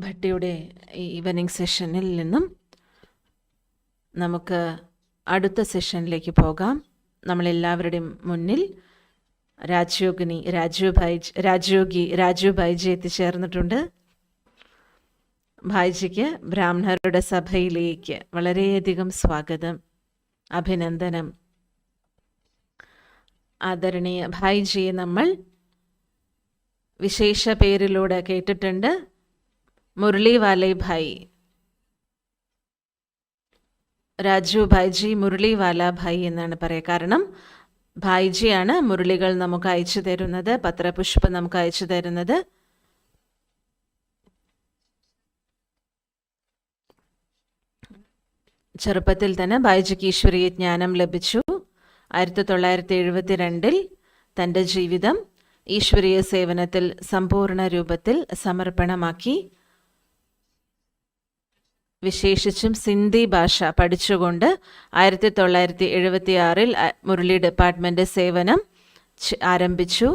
ഭട്ടിയുടെ evening സെഷനിൽ നിന്നും നമുക്ക് അടുത്ത സെഷനിലേക്ക് പോകാം. നമ്മളെല്ലാവരുടെയും മുന്നിൽ രാജു ഭായിജി എത്തിച്ചേർന്നിട്ടുണ്ട്. ഭായിജിക്ക് ബ്രാഹ്മണരുടെ സഭയിലേക്ക് വളരെയധികം സ്വാഗതം, അഭിനന്ദനം. ആദരണീയ ഭായിജിയെ നമ്മൾ വിശേഷ പേരിലൂടെ കേട്ടിട്ടുണ്ട്, മുരളി വാലെ ഭായി. രാജു ഭായിജി മുരളി വാല ഭായി എന്നാണ് പറയുക. കാരണം ഭായിജിയാണ് മുരളികൾ നമുക്ക് അയച്ചു തരുന്നത്, പത്രപുഷ്പം നമുക്ക് അയച്ചു തരുന്നത്. ചെറുപ്പത്തിൽ തന്നെ ഭായിജിക്ക് ഈശ്വരീയ ജ്ഞാനം ലഭിച്ചു. 1972 തൻ്റെ ജീവിതം ഈശ്വരീയ സേവനത്തിൽ സമ്പൂർണ്ണ രൂപത്തിൽ സമർപ്പണമാക്കി. വിശേഷിച്ചും സിന്ധി ഭാഷ പഠിച്ചുകൊണ്ട് 1976 മുരളി ഡിപ്പാർട്ട്മെൻറ്റ് സേവനം ആരംഭിച്ചു.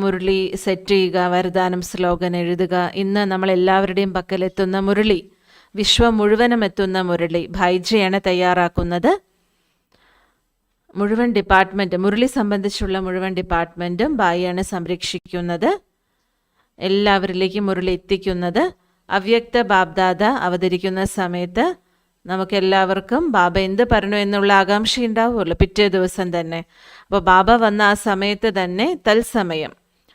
മുരളി സെറ്റ് ചെയ്യുക, വരദാനം സ്ലോഗൻ എഴുതുക. ഇന്ന് നമ്മളെല്ലാവരുടെയും പക്കലെത്തുന്ന മുരളി, വിശ്വം മുഴുവനും എത്തുന്ന മുരളി ഭായിജിയാണ് തയ്യാറാക്കുന്നത്. മുഴുവൻ ഡിപ്പാർട്ട്മെൻറ്റ്, മുരളി സംബന്ധിച്ചുള്ള മുഴുവൻ ഡിപ്പാർട്ട്മെൻറ്റും ഭായിയാണ് സംരക്ഷിക്കുന്നത്, എല്ലാവരിലേക്കും മുരളി എത്തിക്കുന്നത്. അവ്യക്ത ബാബ്ദാദ അവതരിക്കുന്ന സമയത്ത് നമുക്കെല്ലാവർക്കും ബാബ എന്ത് പറഞ്ഞു എന്നുള്ള ആകാംക്ഷ ഉണ്ടാവുമല്ലോ പിറ്റേ ദിവസം തന്നെ. അപ്പോൾ ബാബ വന്ന ആ സമയത്ത് തന്നെ തത്സമയം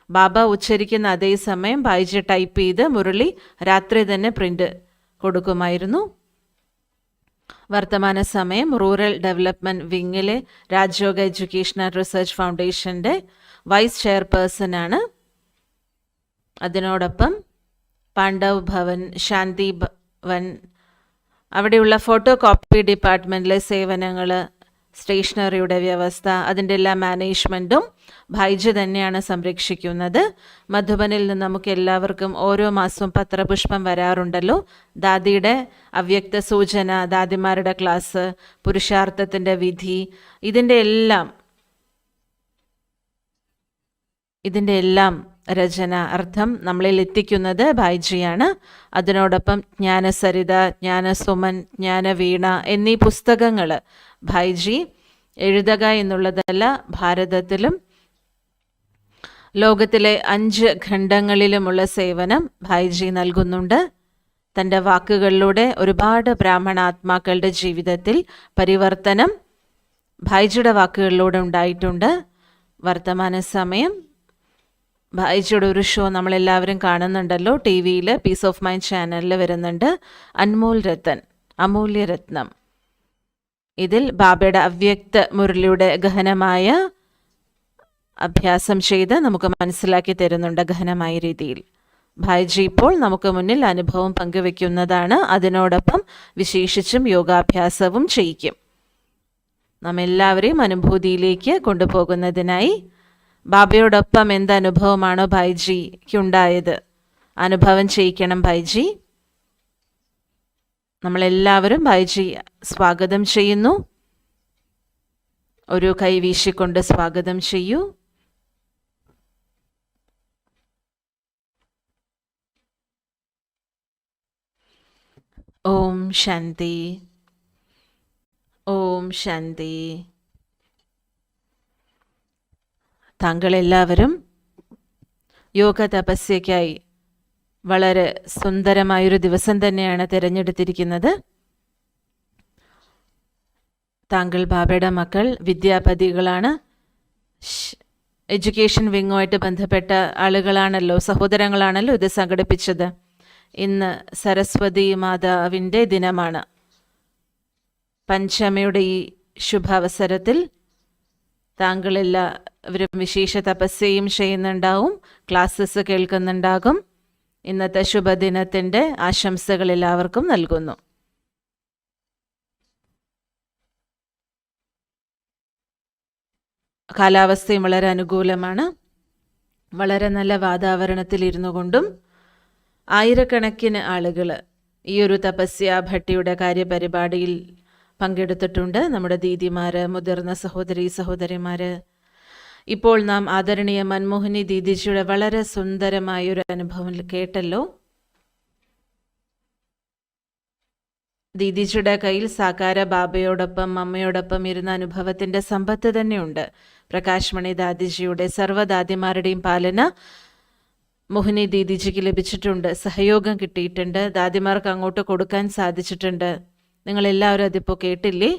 ബാബ ഉച്ചരിക്കുന്ന അതേ സമയം ഭായിജി ടൈപ്പ് ചെയ്ത് മുരളി രാത്രി തന്നെ പ്രിൻ്റ് കൊടുക്കുമായിരുന്നു. വർത്തമാന സമയം റൂറൽ ഡെവലപ്മെൻറ്റ് വിങ്ങിലെ രാജയോഗ എഡ്യൂക്കേഷണൽ റിസർച്ച് ഫൗണ്ടേഷൻ്റെ വൈസ് ചെയർപേഴ്സണാണ്. അതിനോടൊപ്പം പാണ്ഡവ് ഭവൻ, ശാന്തി ഭവൻ, അവിടെയുള്ള ഫോട്ടോ കോപ്പി ഡിപ്പാർട്ട്മെൻറ്റിലെ സേവനങ്ങൾ, സ്റ്റേഷനറിയുടെ വ്യവസ്ഥ, അതിൻ്റെ എല്ലാ മാനേജ്മെൻറ്റും ഭായിജി തന്നെയാണ് സംരക്ഷിക്കുന്നത്. മധുബനിൽ നിന്ന് നമുക്ക് എല്ലാവർക്കും ഓരോ മാസവും പത്രപുഷ്പം വരാറുണ്ടല്ലോ. ദാദിയുടെ അവ്യക്ത സൂചന, ദാദിമാരുടെ ക്ലാസ്, പുരുഷാർത്ഥത്തിൻ്റെ വിധി, ഇതിൻ്റെ എല്ലാം രചന, അർത്ഥം നമ്മളിൽ എത്തിക്കുന്നത് ഭായിജിയാണ്. അതിനോടൊപ്പം ജ്ഞാനസരിത, ജ്ഞാനസുമൻ, ജ്ഞാനവീണ എന്നീ പുസ്തകങ്ങൾ ഭായിജി എഴുതുക എന്നുള്ളതല്ല, ഭാരതത്തിലും ലോകത്തിലെ 5 ഖണ്ഡങ്ങളിലുമുള്ള സേവനം ഭായിജി നൽകുന്നുണ്ട്. തൻ്റെ വാക്കുകളിലൂടെ ഒരുപാട് ബ്രാഹ്മണാത്മാക്കളുടെ ജീവിതത്തിൽ പരിവർത്തനം ഭായിജിയുടെ വാക്കുകളിലൂടെ ഉണ്ടായിട്ടുണ്ട്. വർത്തമാന സമയം ഭായിജിയുടെ ഒരു ഷോ നമ്മളെല്ലാവരും കാണുന്നുണ്ടല്ലോ, TV-യിൽ പീസ് ഓഫ് മൈൻഡ് ചാനലിൽ വരുന്നുണ്ട്, അമൂല്യരത്നം. ഇതിൽ ബാബയുടെ അവ്യക്ത മുരളിയുടെ ഗഹനമായ അഭ്യാസം ചെയ്ത് നമുക്ക് മനസ്സിലാക്കി തരുന്നുണ്ട് ഗഹനമായ രീതിയിൽ. ഭായിജി ഇപ്പോൾ നമുക്ക് മുന്നിൽ അനുഭവം പങ്കുവെക്കുന്നതാണ്. അതിനോടൊപ്പം വിശേഷിച്ചും യോഗാഭ്യാസവും ചെയ്യിക്കും. നമ്മെല്ലാവരെയും അനുഭൂതിയിലേക്ക് കൊണ്ടുപോകുന്നതിനായി ബാബയോടൊപ്പം എന്ത് അനുഭവമാണോ ഭായിജിക്കുണ്ടായത്, അനുഭവം ചെയ്യിക്കണം ഭായിജി. നമ്മളെല്ലാവരും ഭായിജി സ്വാഗതം ചെയ്യുന്നു. ഒരു കൈ വീശിക്കൊണ്ട് സ്വാഗതം ചെയ്യൂ. ഓം ശാന്തി, ഓം ശാന്തി. താങ്കളെല്ലാവരും യോഗ തപസ്യയ്ക്കായി വളരെ സുന്ദരമായൊരു ദിവസം തന്നെയാണ് തിരഞ്ഞെടുത്തിരിക്കുന്നത്. താങ്കൾ ബാബയുടെ മക്കൾ, വിദ്യാപതികളാണ്, എഡ്യൂക്കേഷൻ വിങ്ങുമായിട്ട് ബന്ധപ്പെട്ട ആളുകളാണല്ലോ, സഹോദരങ്ങളാണല്ലോ ഇത് സംഘടിപ്പിച്ചത്. ഇന്ന് സരസ്വതി മാതാവിൻ്റെ ദിനമാണ്. പഞ്ചമിയുടെ ഈ ശുഭാവസരത്തിൽ താങ്കളെല്ലാവരും വിശേഷ തപസ്യയും ചെയ്യുന്നുണ്ടാവും, ക്ലാസ്സസ് കേൾക്കുന്നുണ്ടാകും. ഇന്നത്തെ ശുഭദിനത്തിൻ്റെ ആശംസകൾ എല്ലാവർക്കും നൽകുന്നു. കാലാവസ്ഥയും വളരെ അനുകൂലമാണ്. വളരെ നല്ല വാതാവരണത്തിൽ ഇരുന്നു കൊണ്ടും ആയിരക്കണക്കിന് ആളുകൾ ഈ ഒരു തപസ്യ ഭട്ടിയുടെ കാര്യപരിപാടിയിൽ പങ്കെടുത്തിട്ടുണ്ട്. നമ്മുടെ ദീദിമാർ, മുതിർന്ന സഹോദരിമാർ. ഇപ്പോൾ നാം ആദരണീയ മൻമോഹിനി ദീദിജിയുടെ വളരെ സുന്ദരമായൊരു അനുഭവം കേട്ടല്ലോ. ദീദിജിയുടെ കയ്യിൽ സാകാര ബാബയോടൊപ്പം അമ്മയോടൊപ്പം ഇരുന്ന അനുഭവത്തിൻ്റെ സമ്പത്ത് തന്നെയുണ്ട്. പ്രകാശ് മണി ദാദിജിയുടെ സർവ്വദാദിമാരുടെയും പാലന മോഹിനി ദീദിജിക്ക് ലഭിച്ചിട്ടുണ്ട്. സഹയോഗം കിട്ടിയിട്ടുണ്ട്. ദാദിമാർക്ക് അങ്ങോട്ട് കൊടുക്കാൻ സാധിച്ചിട്ടുണ്ട്. നിങ്ങളെല്ലാവരും അതിപ്പോൾ കേട്ടില്ലേ?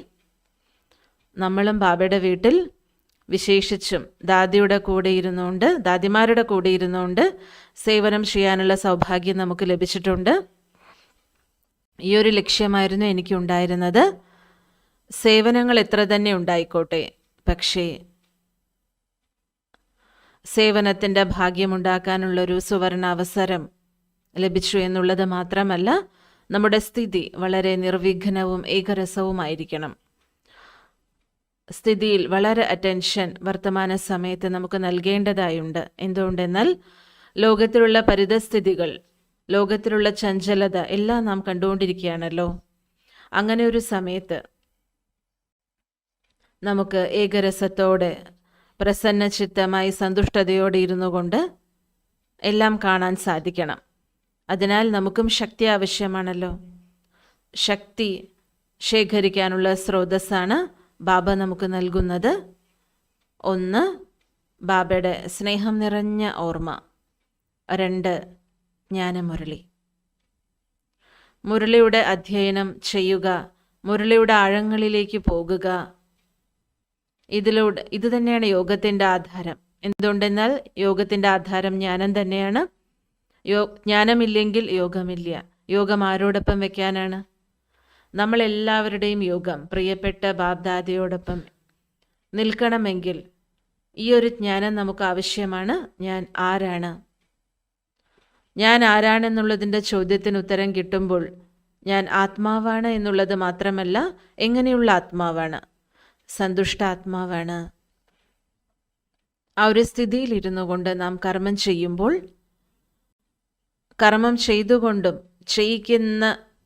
നമ്മളും ബാബയുടെ വീട്ടിൽ വിശേഷിച്ചും ദാദിയുടെ കൂടെ ഇരുന്നുകൊണ്ട്, ദാദിമാരുടെ കൂടെ ഇരുന്നുകൊണ്ട് സേവനം ചെയ്യാനുള്ള സൗഭാഗ്യം നമുക്ക് ലഭിച്ചിട്ടുണ്ട്. ഈ ഒരു ലക്ഷ്യമായിരുന്നു എനിക്കുണ്ടായിരുന്നത്. സേവനങ്ങൾ എത്ര തന്നെ ഉണ്ടായിക്കോട്ടെ, പക്ഷേ സേവനത്തിൻ്റെ ഭാഗ്യമുണ്ടാക്കാനുള്ളൊരു സുവർണ അവസരം ലഭിച്ചു എന്നുള്ളത് മാത്രമല്ല, നമ്മുടെ സ്ഥിതി വളരെ നിർവിഘ്നവും ഏകരസവുമായിരിക്കണം. സ്ഥിതിയിൽ വളരെ അറ്റൻഷൻ വർത്തമാന സമയത്ത് നമുക്ക് നൽകേണ്ടതായുണ്ട്. എന്തുകൊണ്ടെന്നാൽ ലോകത്തിലുള്ള പരിതസ്ഥിതികൾ, ലോകത്തിലുള്ള ചഞ്ചലത എല്ലാം നാം കണ്ടുകൊണ്ടിരിക്കുകയാണല്ലോ. അങ്ങനെ ഒരു സമയത്ത് നമുക്ക് ഏകരസത്തോടെ പ്രസന്ന ചിത്തമായി സന്തുഷ്ടതയോടെ ഇരുന്നു കൊണ്ട് എല്ലാം കാണാൻ സാധിക്കണം. അതിനാൽ നമുക്കും ശക്തി ആവശ്യമാണല്ലോ. ശക്തി ശേഖരിക്കാനുള്ള സ്രോതസ്സാണ് ബാബ നമുക്ക് നൽകുന്നത്. ഒന്ന്, ബാബയുടെ സ്നേഹം നിറഞ്ഞ ഓർമ്മ. 2, ജ്ഞാനമുരളി. മുരളിയുടെ അധ്യയനം ചെയ്യുക, മുരളിയുടെ ആഴങ്ങളിലേക്ക് പോകുക. ഇത് തന്നെയാണ് യോഗത്തിൻ്റെ ആധാരം. എന്തുകൊണ്ടെന്നാൽ യോഗത്തിൻ്റെ ആധാരം ജ്ഞാനം തന്നെയാണ്. ജ്ഞാനമില്ലെങ്കിൽ യോഗമില്ല. യോഗം ആരോടൊപ്പം വെക്കാനാണ്? നമ്മളെല്ലാവരുടെയും യോഗം പ്രിയപ്പെട്ട ബാബ്ദാദയോടൊപ്പം നിൽക്കണമെങ്കിൽ ഈ ഒരു ജ്ഞാനം നമുക്ക് ആവശ്യമാണ്. ഞാൻ ആരാണ്? ഞാൻ ആരാണെന്നുള്ളതിൻ്റെ ചോദ്യത്തിന് ഉത്തരം കിട്ടുമ്പോൾ ഞാൻ ആത്മാവാണ് എന്നുള്ളത് മാത്രമല്ല, എങ്ങനെയുള്ള ആത്മാവാണ്? സന്തുഷ്ടാത്മാവാണ്. ആ ഒരു സ്ഥിതിയിലിരുന്നു കൊണ്ട് നാം കർമ്മം ചെയ്യുമ്പോൾ, കർമ്മം ചെയ്തുകൊണ്ടും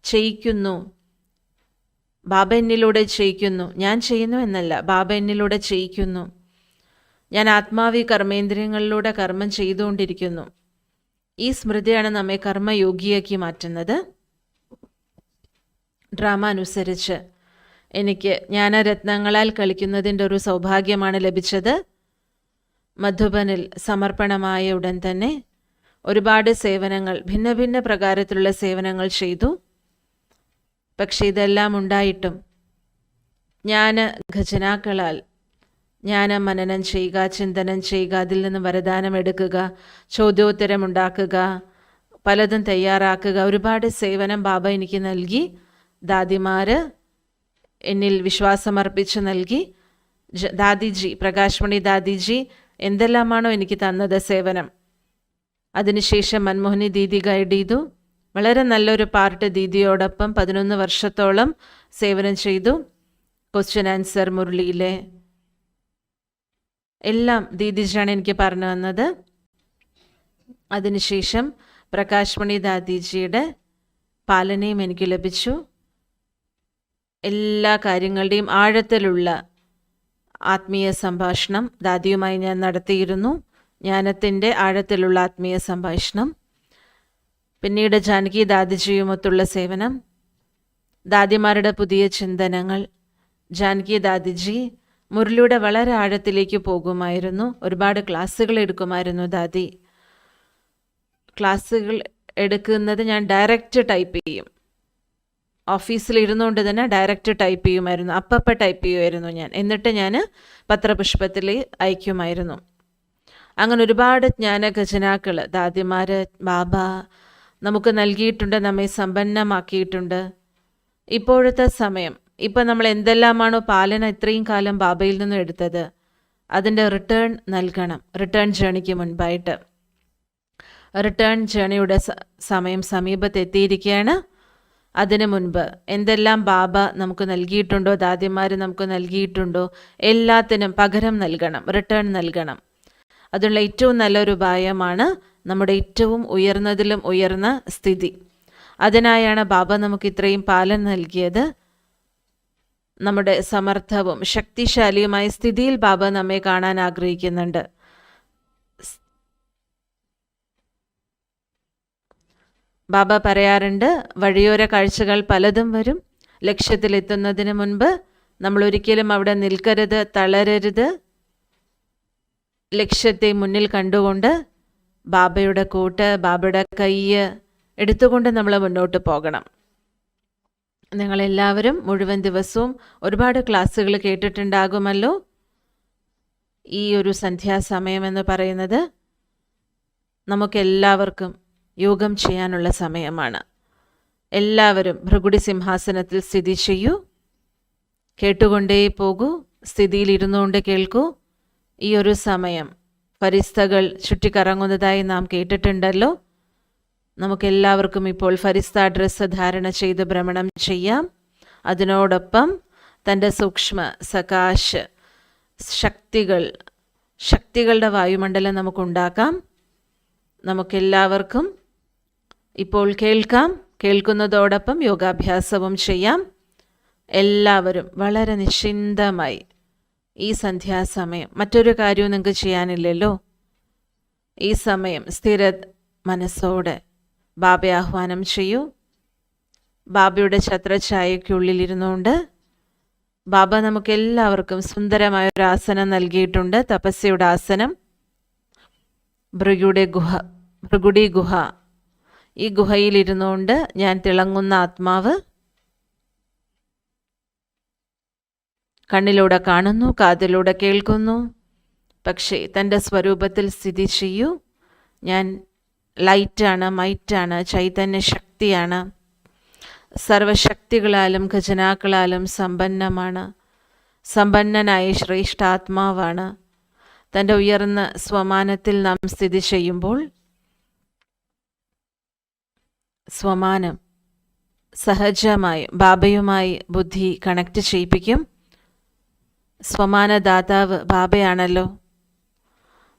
ചെയ്യിക്കുന്നു. ബാബ എന്നിലൂടെ ചെയ്യിക്കുന്നു. ഞാൻ ചെയ്യുന്നു എന്നല്ല, ബാബ എന്നിലൂടെ ചെയ്യിക്കുന്നു. ഞാൻ ആത്മാവി കർമ്മേന്ദ്രിയങ്ങളിലൂടെ കർമ്മം ചെയ്തുകൊണ്ടിരിക്കുന്നു. ഈ സ്മൃതിയാണ് നമ്മെ കർമ്മയോഗിയാക്കി മാറ്റുന്നത്. ഡ്രാമ അനുസരിച്ച് എനിക്ക് ജ്ഞാനരത്നങ്ങളാൽ കളിക്കുന്നതിൻ്റെ ഒരു സൗഭാഗ്യമാണ് ലഭിച്ചത്. മധുബനിൽ സമർപ്പണമായ ഉടൻ തന്നെ ഒരുപാട് സേവനങ്ങൾ, ഭിന്ന ഭിന്ന പ്രകാരത്തിലുള്ള സേവനങ്ങൾ ചെയ്തു. പക്ഷേ ഇതെല്ലാം ഉണ്ടായിട്ടും ജ്ഞാന ഖജനാക്കളാൽ ജ്ഞാനം മനനം ചെയ്യുക, ചിന്തനം ചെയ്യുക, അതിൽ നിന്ന് വരദാനം എടുക്കുക, ചോദ്യോത്തരം ഉണ്ടാക്കുക, പലതും തയ്യാറാക്കുക, ഒരുപാട് സേവനം ബാബ എനിക്ക് നൽകി. ദാദിമാർ എന്നിൽ വിശ്വാസമർപ്പിച്ച് നൽകി. ദാദിജി, പ്രകാശ് മണി ദാദിജി എന്തെല്ലാമാണോ എനിക്ക് തന്നത് സേവനം, അതിനുശേഷം മൻമോഹിനി ദീദി ഗൈഡ് ചെയ്തു. വളരെ നല്ലൊരു പാർട്ട് ദീദിയോടൊപ്പം 11 വർഷത്തോളം സേവനം ചെയ്തു. ക്വസ്റ്റ്യൻ ആൻസർ മുരളിയിലെ എല്ലാം ദീദിജിയാണ് എനിക്ക് പറഞ്ഞു തന്നത്. അതിനുശേഷം പ്രകാശ് മണി ദാദിജിയുടെ പാലനയും എനിക്ക് ലഭിച്ചു. എല്ലാ കാര്യങ്ങളുടെയും ആഴത്തിലുള്ള ആത്മീയ സംഭാഷണം ദാദിയുമായി ഞാൻ നടത്തിയിരുന്നു. ജ്ഞാനത്തിൻ്റെ ആഴത്തിലുള്ള ആത്മീയ സംഭാഷണം. പിന്നീട് ജാനകി ദാദിജിയുമൊത്തുള്ള സേവനം, ദാദിമാരുടെ പുതിയ ചിന്തനങ്ങൾ. ജാനകി ദാദിജി മുരളിയുടെ വളരെ ആഴത്തിലേക്ക് പോകുമായിരുന്നു. ഒരുപാട് ക്ലാസ്സുകൾ എടുക്കുമായിരുന്നു ദാദി. ക്ലാസ്സുകൾ എടുക്കുന്നത് ഞാൻ ഡയറക്റ്റ് ടൈപ്പ് ചെയ്യും. ഓഫീസിൽ ഇരുന്നുകൊണ്ട് തന്നെ ഡയറക്റ്റ് ടൈപ്പ് ചെയ്യുമായിരുന്നു. അപ്പം ടൈപ്പ് ചെയ്യുമായിരുന്നു ഞാൻ. എന്നിട്ട് ഞാൻ പത്രപുഷ്പത്തിൽ അയക്കുമായിരുന്നു. അങ്ങനെ ഒരുപാട് ജ്ഞാന ഖജനാക്കൾ ദാദിമാർ, ബാബ നമുക്ക് നൽകിയിട്ടുണ്ട്, നമ്മെ സമ്പന്നമാക്കിയിട്ടുണ്ട്. ഇപ്പോഴത്തെ സമയം, ഇപ്പം നമ്മൾ എന്തെല്ലാമാണോ പാലന ഇത്രയും കാലം ബാബയിൽ നിന്നും എടുത്തത്, അതിൻ്റെ റിട്ടേൺ നൽകണം. റിട്ടേൺ ജേണിക്ക് മുൻപായിട്ട് റിട്ടേൺ ജേണിയുടെ സമയം സമീപത്തെത്തിയിരിക്കുകയാണ്. അതിനു മുൻപ് എന്തെല്ലാം ബാബ നമുക്ക് നൽകിയിട്ടുണ്ടോ, ദാദിമാർ നമുക്ക് നൽകിയിട്ടുണ്ടോ, എല്ലാത്തിനും പകരം നൽകണം, റിട്ടേൺ നൽകണം. അതിനുള്ള ഏറ്റവും നല്ലൊരു ഉപായമാണ് നമ്മുടെ ഏറ്റവും ഉയർന്നതിലും ഉയർന്ന സ്ഥിതി. അതിനായാണ് ബാബ നമുക്ക് ഇത്രയും പാലന നൽകിയത്. നമ്മുടെ സമർത്ഥവും ശക്തിശാലിയുമായ സ്ഥിതിയിൽ ബാബ നമ്മെ കാണാൻ ആഗ്രഹിക്കുന്നുണ്ട്. ബാബ പറയാറുണ്ട്, വഴിയോര കാഴ്ചകൾ പലതും വരും, ലക്ഷ്യത്തിലെത്തുന്നതിന് മുൻപ് നമ്മൾ ഒരിക്കലും അവിടെ നിൽക്കരുത്, തളരരുത്. ലക്ഷ്യത്തെ മുന്നിൽ കണ്ടുകൊണ്ട് ബാബയുടെ കൂട്ട്, ബാബയുടെ കൈ എടുത്തുകൊണ്ട് നമ്മൾ മുന്നോട്ട് പോകണം. നിങ്ങളെല്ലാവരും മുഴുവൻ ദിവസവും ഒരുപാട് ക്ലാസ്സുകൾ കേട്ടിട്ടുണ്ടാകുമല്ലോ. ഈ ഒരു സന്ധ്യാസമയം എന്ന് പറയുന്നത് നമുക്കെല്ലാവർക്കും യോഗം ചെയ്യാനുള്ള സമയമാണ്. എല്ലാവരും ഭൃഗുടി സിംഹാസനത്തിൽ സ്ഥിതി ചെയ്യൂ, കേട്ടുകൊണ്ടേ പോകൂ, സ്ഥിതിയിൽ ഇരുന്നുകൊണ്ട് കേൾക്കൂ. ഈ ഒരു സമയം ഫരിസ്തകൾ ചുറ്റിക്കറങ്ങുന്നതായി നാം കേട്ടിട്ടുണ്ടല്ലോ. നമുക്കെല്ലാവർക്കും ഇപ്പോൾ ഫരിസ്ത ഡ്രസ്സ് ധാരണ ചെയ്ത് ഭ്രമണം ചെയ്യാം. അതിനോടൊപ്പം തൻ്റെ സൂക്ഷ്മ സകാശ് ശക്തികളുടെ വായുമണ്ഡലം നമുക്കുണ്ടാക്കാം. നമുക്കെല്ലാവർക്കും ഇപ്പോൾ കേൾക്കാം. കേൾക്കുന്നതോടൊപ്പം യോഗാഭ്യാസവും ചെയ്യാം. എല്ലാവരും വളരെ നിശ്ചിന്തമായി ഈ സന്ധ്യാസമയം, മറ്റൊരു കാര്യവും നിങ്ങൾക്ക് ചെയ്യാനില്ലല്ലോ, ഈ സമയം സ്ഥിര മനസ്സോടെ ബാബയെ ആഹ്വാനം ചെയ്യൂ. ബാബയുടെ ഛത്രഛായയ്ക്കുള്ളിലിരുന്നുകൊണ്ട് ബാബ നമുക്കെല്ലാവർക്കും സുന്ദരമായ ഒരു ആസനം നൽകിയിട്ടുണ്ട്. തപസ്യയുടെ ആസനം, ഭൃഗുടി ഗുഹ. ഈ ഗുഹയിലിരുന്നുകൊണ്ട് ഞാൻ തിളങ്ങുന്ന ആത്മാവ് കണ്ണിലൂടെ കാണുന്നു, കാതിലൂടെ കേൾക്കുന്നു. പക്ഷേ തൻ്റെ സ്വരൂപത്തിൽ സ്ഥിതി ചെയ്യൂ. ഞാൻ ലൈറ്റാണ്, മൈറ്റാണ്, ചൈതന്യ ശക്തിയാണ്, സർവശക്തികളാലും ഖജനാക്കളാലും സമ്പന്നനായ ശ്രേഷ്ഠാത്മാവാണ്. തൻ്റെ ഉയർന്ന സ്വമാനത്തിൽ നാം സ്ഥിതി ചെയ്യുമ്പോൾ സ്വമാനം സഹജമായി ബാബയുമായി ബുദ്ധി കണക്ട് ചെയ്യിപ്പിക്കും. സ്വമാനദാതാവ് ബാബയാണല്ലോ.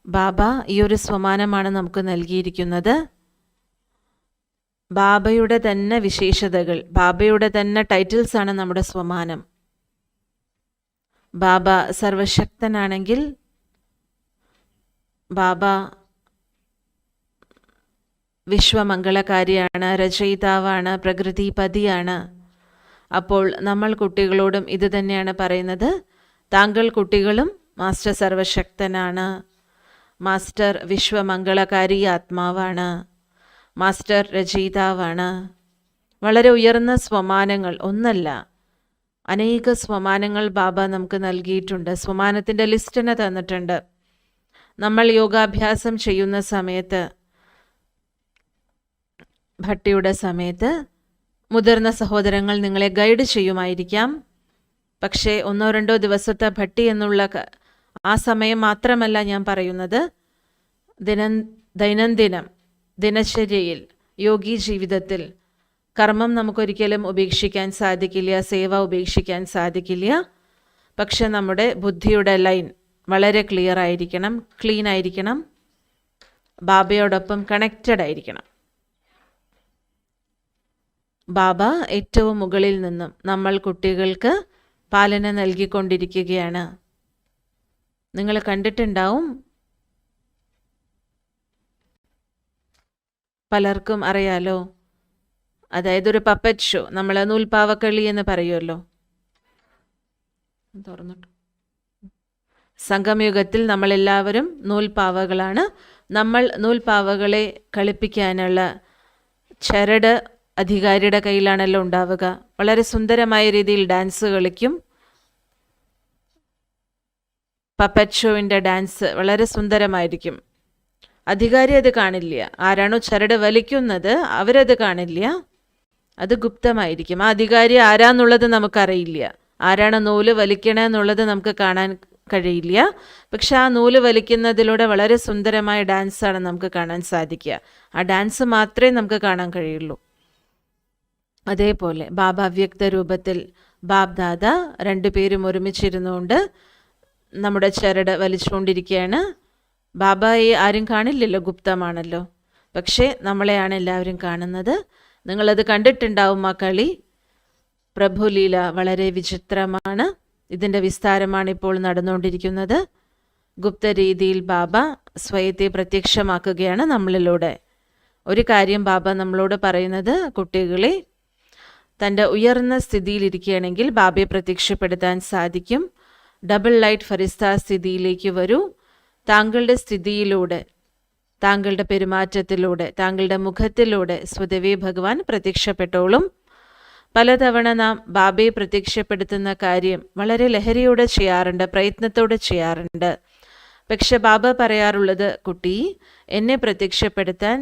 ബാബ ഈ ഒരു സ്വമാനമാണ് നമുക്ക് നൽകിയിരിക്കുന്നത്. ബാബയുടെ തന്നെ വിശേഷതകൾ, ബാബയുടെ തന്നെ ടൈറ്റിൽസാണ് നമ്മുടെ സ്വമാനം. ബാബ സർവശക്തനാണെങ്കിൽ ബാബ വിശ്വമംഗളകാരിയാണ്, രചയിതാവാണ്, പ്രകൃതിപതിയാണ്. അപ്പോൾ നമ്മൾ കുട്ടികളോടും ഇത് തന്നെയാണ് പറയുന്നത്. താങ്കൾ കുട്ടികളും മാസ്റ്റർ സർവശക്തനാണ്, മാസ്റ്റർ വിശ്വമംഗളകാരി ആത്മാവാണ്, മാസ്റ്റർ രചയിതാവാണ്. വളരെ ഉയർന്ന സ്വമാനങ്ങൾ, ഒന്നല്ല അനേക സ്വമാനങ്ങൾ ബാബ നമുക്ക് നൽകിയിട്ടുണ്ട്. സ്വമാനത്തിൻ്റെ ലിസ്റ്റിനെ തന്നിട്ടുണ്ട്. നമ്മൾ യോഗാഭ്യാസം ചെയ്യുന്ന സമയത്ത്, ഭട്ടിയുടെ സമയത്ത് മുതിർന്ന സഹോദരങ്ങൾ നിങ്ങളെ ഗൈഡ് ചെയ്യുമായിരിക്കാം. പക്ഷേ 1-2 ദിവസത്തെ ഭട്ടി എന്നുള്ള ആ സമയം മാത്രമല്ല ഞാൻ പറയുന്നത്. ദൈനംദിനം ദിനചര്യയിൽ, യോഗി ജീവിതത്തിൽ കർമ്മം നമുക്കൊരിക്കലും ഉപേക്ഷിക്കാൻ സാധിക്കില്ല, സേവ ഉപേക്ഷിക്കാൻ സാധിക്കില്ല. പക്ഷെ നമ്മുടെ ബുദ്ധിയുടെ ലൈൻ വളരെ ക്ലിയർ ആയിരിക്കണം, ക്ലീൻ ആയിരിക്കണം, ബാബയോടൊപ്പം കണക്റ്റഡ് ആയിരിക്കണം. ബാബ ഏറ്റവും മുകളിൽ നിന്നും നമ്മൾ കുട്ടികൾക്ക് പാലന നൽകിക്കൊണ്ടിരിക്കുകയാണ്. നിങ്ങൾ കണ്ടിട്ടുണ്ടാവും, പലർക്കും അറിയാലോ. അതായത് ഒരു പപ്പറ്റ് ഷോ, നമ്മൾ നൂൽപ്പാവക്കളി എന്ന് പറയുമല്ലോ. തുറന്നിട്ടു. സംഗമയുഗത്തിൽ നമ്മളെല്ലാവരും നൂൽപ്പാവകളാണ്. നമ്മൾ നൂൽപ്പാവകളെ കളിപ്പിക്കാനുള്ള ചരട് അധികാരിയുടെ കയ്യിലാണല്ലോ ഉണ്ടാവുക. വളരെ സുന്ദരമായ രീതിയിൽ ഡാൻസ് കളിക്കും. പപ്പറ്റ് ഷോവിൻ്റെ ഡാൻസ് വളരെ സുന്ദരമായിരിക്കും. അധികാരി അത് കാണില്ല. ആരാണോ ചരട് വലിക്കുന്നത് അവരത് കാണില്ല, അത് ഗുപ്തമായിരിക്കും. ആ അധികാരി ആരാന്നുള്ളത് നമുക്കറിയില്ല. ആരാണ് നൂല് വലിക്കണമെന്നുള്ളത് നമുക്ക് കാണാൻ കഴിയില്ല. പക്ഷെ ആ നൂല് വലിക്കുന്നതിലൂടെ വളരെ സുന്ദരമായ ഡാൻസാണ് നമുക്ക് കാണാൻ സാധിക്കുക. ആ ഡാൻസ് മാത്രമേ നമുക്ക് കാണാൻ കഴിയുള്ളൂ. അതേപോലെ ബാബ അവ്യക്ത രൂപത്തിൽ ബാബ് ദാദ രണ്ടുപേരും ഒരുമിച്ചിരുന്നുകൊണ്ട് നമ്മുടെ ചരട് വലിച്ചുകൊണ്ടിരിക്കുകയാണ്. ബാബയെ ആരും കാണില്ലല്ലോ, ഗുപ്തമാണല്ലോ. പക്ഷേ നമ്മളെയാണ് എല്ലാവരും കാണുന്നത്. നിങ്ങളത് കണ്ടിട്ടുണ്ടാവും ആ കളി. പ്രഭുലീല വളരെ വിചിത്രമാണ്. ഇതിൻ്റെ വിസ്താരമാണ് ഇപ്പോൾ നടന്നുകൊണ്ടിരിക്കുന്നത്. ഗുപ്ത രീതിയിൽ ബാബ സ്വയത്തെ പ്രത്യക്ഷമാക്കുകയാണ് നമ്മളിലൂടെ. ഒരു കാര്യം ബാബ നമ്മളോട് പറയുന്നത്, കുട്ടികളെ, തൻ്റെ ഉയർന്ന സ്ഥിതിയിലിരിക്കുകയാണെങ്കിൽ ബാബയെ പ്രത്യക്ഷപ്പെടുത്താൻ സാധിക്കും. ഡബിൾ ലൈറ്റ് ഫരിസ്ത സ്ഥിതിയിലേക്ക് വരൂ. താങ്കളുടെ സ്ഥിതിയിലൂടെ, താങ്കളുടെ പെരുമാറ്റത്തിലൂടെ, താങ്കളുടെ മുഖത്തിലൂടെ സ്വതവേ ഭഗവാൻ പ്രത്യക്ഷപ്പെട്ടോളും. പലതവണ നാം ബാബയെ പ്രത്യക്ഷപ്പെടുത്തുന്ന കാര്യം വളരെ ലഹരിയോടെ ചെയ്യാറുണ്ട്, പ്രയത്നത്തോടെ ചെയ്യാറുണ്ട്. പക്ഷെ ബാബ പറയാറുള്ളത്, കുട്ടി, എന്നെ പ്രത്യക്ഷപ്പെടുത്താൻ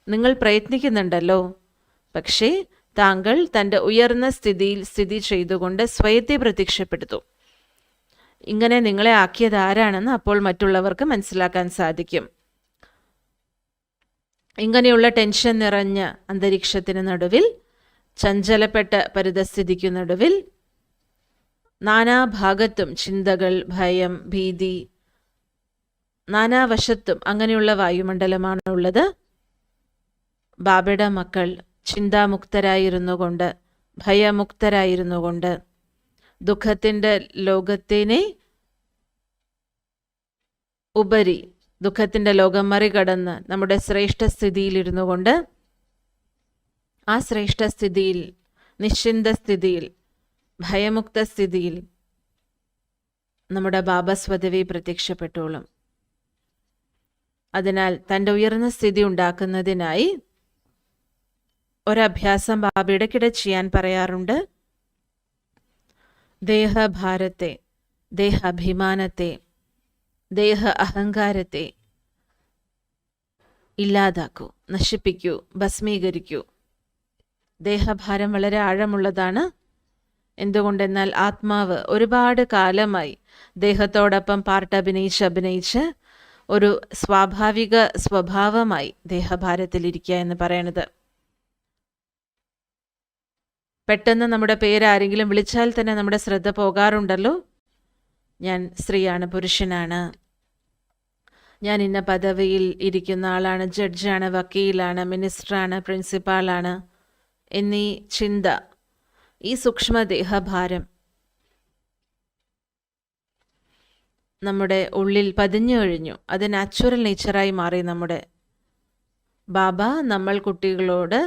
നിങ്ങൾ പ്രയത്നിക്കുന്നുണ്ടല്ലോ, പക്ഷേ താങ്കൾ തൻ്റെ ഉയർന്ന സ്ഥിതിയിൽ സ്ഥിതി ചെയ്തുകൊണ്ട് സ്വയത്തെ പ്രത്യക്ഷപ്പെടുത്തും. ഇങ്ങനെ നിങ്ങളെ ആക്കിയത് ആരാണെന്ന് അപ്പോൾ മറ്റുള്ളവർക്ക് മനസ്സിലാക്കാൻ സാധിക്കും. ഇങ്ങനെയുള്ള ടെൻഷൻ നിറഞ്ഞ അന്തരീക്ഷത്തിന് നടുവിൽ, ചഞ്ചലപ്പെട്ട പരിതസ്ഥിതിക്കു നടുവിൽ, നാനാഭാഗത്തും ചിന്തകൾ, ഭയം, ഭീതി, നാനാവശത്തും അങ്ങനെയുള്ള വായുമണ്ഡലമാണ് ഉള്ളത്. ബാബയുടെ മക്കൾ ചിന്താമുക്തരായിരുന്നു കൊണ്ട്, ഭയമുക്തരായിരുന്നു കൊണ്ട്, ദുഃഖത്തിൻ്റെ ലോകത്തിനെ ഉപരി, ദുഃഖത്തിൻ്റെ ലോകം മറികടന്ന് നമ്മുടെ ശ്രേഷ്ഠ സ്ഥിതിയിലിരുന്നു കൊണ്ട്, ആ ശ്രേഷ്ഠ സ്ഥിതിയിൽ, നിശ്ചിന്ത സ്ഥിതിയിൽ, ഭയമുക്ത സ്ഥിതിയിൽ നമ്മുടെ ബാബ സ്വതവേ പ്രത്യക്ഷപ്പെട്ടോളും. അതിനാൽ തൻ്റെ ഉയർന്ന സ്ഥിതി ഉണ്ടാക്കുന്നതിനായി ഒരഭ്യാസം ബാബ ഇടയ്ക്കിടെ ചെയ്യാൻ പറയാറുണ്ട്. ദേഹഭാരത്തെ, ദേഹാഭിമാനത്തെ, ദേഹ അഹങ്കാരത്തെ ഇല്ലാതാക്കൂ, നശിപ്പിക്കൂ, ഭസ്മീകരിക്കൂ. ദേഹഭാരം വളരെ ആഴമുള്ളതാണ്. എന്തുകൊണ്ടെന്നാൽ ആത്മാവ് ഒരുപാട് കാലമായി ദേഹത്തോടൊപ്പം പാർട്ട് അഭിനയിച്ച് ഒരു സ്വാഭാവിക സ്വഭാവമായി ദേഹഭാരത്തിലിരിക്കുക എന്ന് പറയണത്. പെട്ടെന്ന് നമ്മുടെ പേരാരെങ്കിലും വിളിച്ചാൽ തന്നെ നമ്മുടെ ശ്രദ്ധ പോകാറുണ്ടല്ലോ. ഞാൻ സ്ത്രീയാണ്, പുരുഷനാണ്, ഞാൻ ഇന്ന പദവിയിൽ ഇരിക്കുന്ന ആളാണ്, ജഡ്ജാണ്, വക്കീലാണ്, മിനിസ്റ്ററാണ്, പ്രിൻസിപ്പാളാണ് എന്നീ ചിന്ത, ഈ സൂക്ഷ്മദേഹഭാരം നമ്മുടെ ഉള്ളിൽ പതിഞ്ഞു കഴിഞ്ഞു. അത് നാച്ചുറൽ നേച്ചറായി മാറി നമ്മുടെ. ബാബ നമ്മൾ കുട്ടികളോട്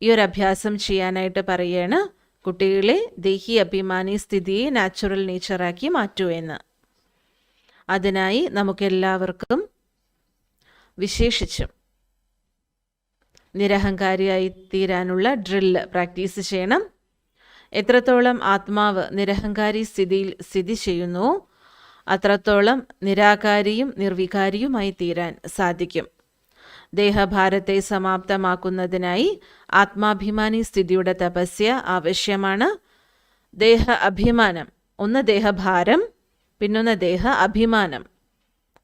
ഈ ഒരു അഭ്യാസം ചെയ്യാനായിട്ട് പറയുകയാണ്, കുട്ടികളെ ദേഹി അഭിമാനി സ്ഥിതിയെ നാച്ചുറൽ നേച്ചറാക്കി മാറ്റൂ എന്ന്. അതിനായി നമുക്കെല്ലാവർക്കും വിശേഷിച്ചും നിരഹങ്കാരിയായി തീരാനുള്ള ഡ്രില്ല് പ്രാക്ടീസ് ചെയ്യണം. എത്രത്തോളം ആത്മാവ് നിരഹങ്കാരി സ്ഥിതിയിൽ സ്ഥിതി ചെയ്യുന്നു, അത്രത്തോളം നിരാകാരിയും നിർവികാരിയുമായി തീരാൻ സാധിക്കും. ദേഹഭാരത്തെ സമാപ്തമാക്കുന്നതിനായി ആത്മാഭിമാനി സ്ഥിതിയുടെ തപസ്യ ആവശ്യമാണ്. ദേഹ അഭിമാനം, ഒന്ന് ദേഹഭാരം, പിന്നൊന്ന് ദേഹ അഭിമാനം.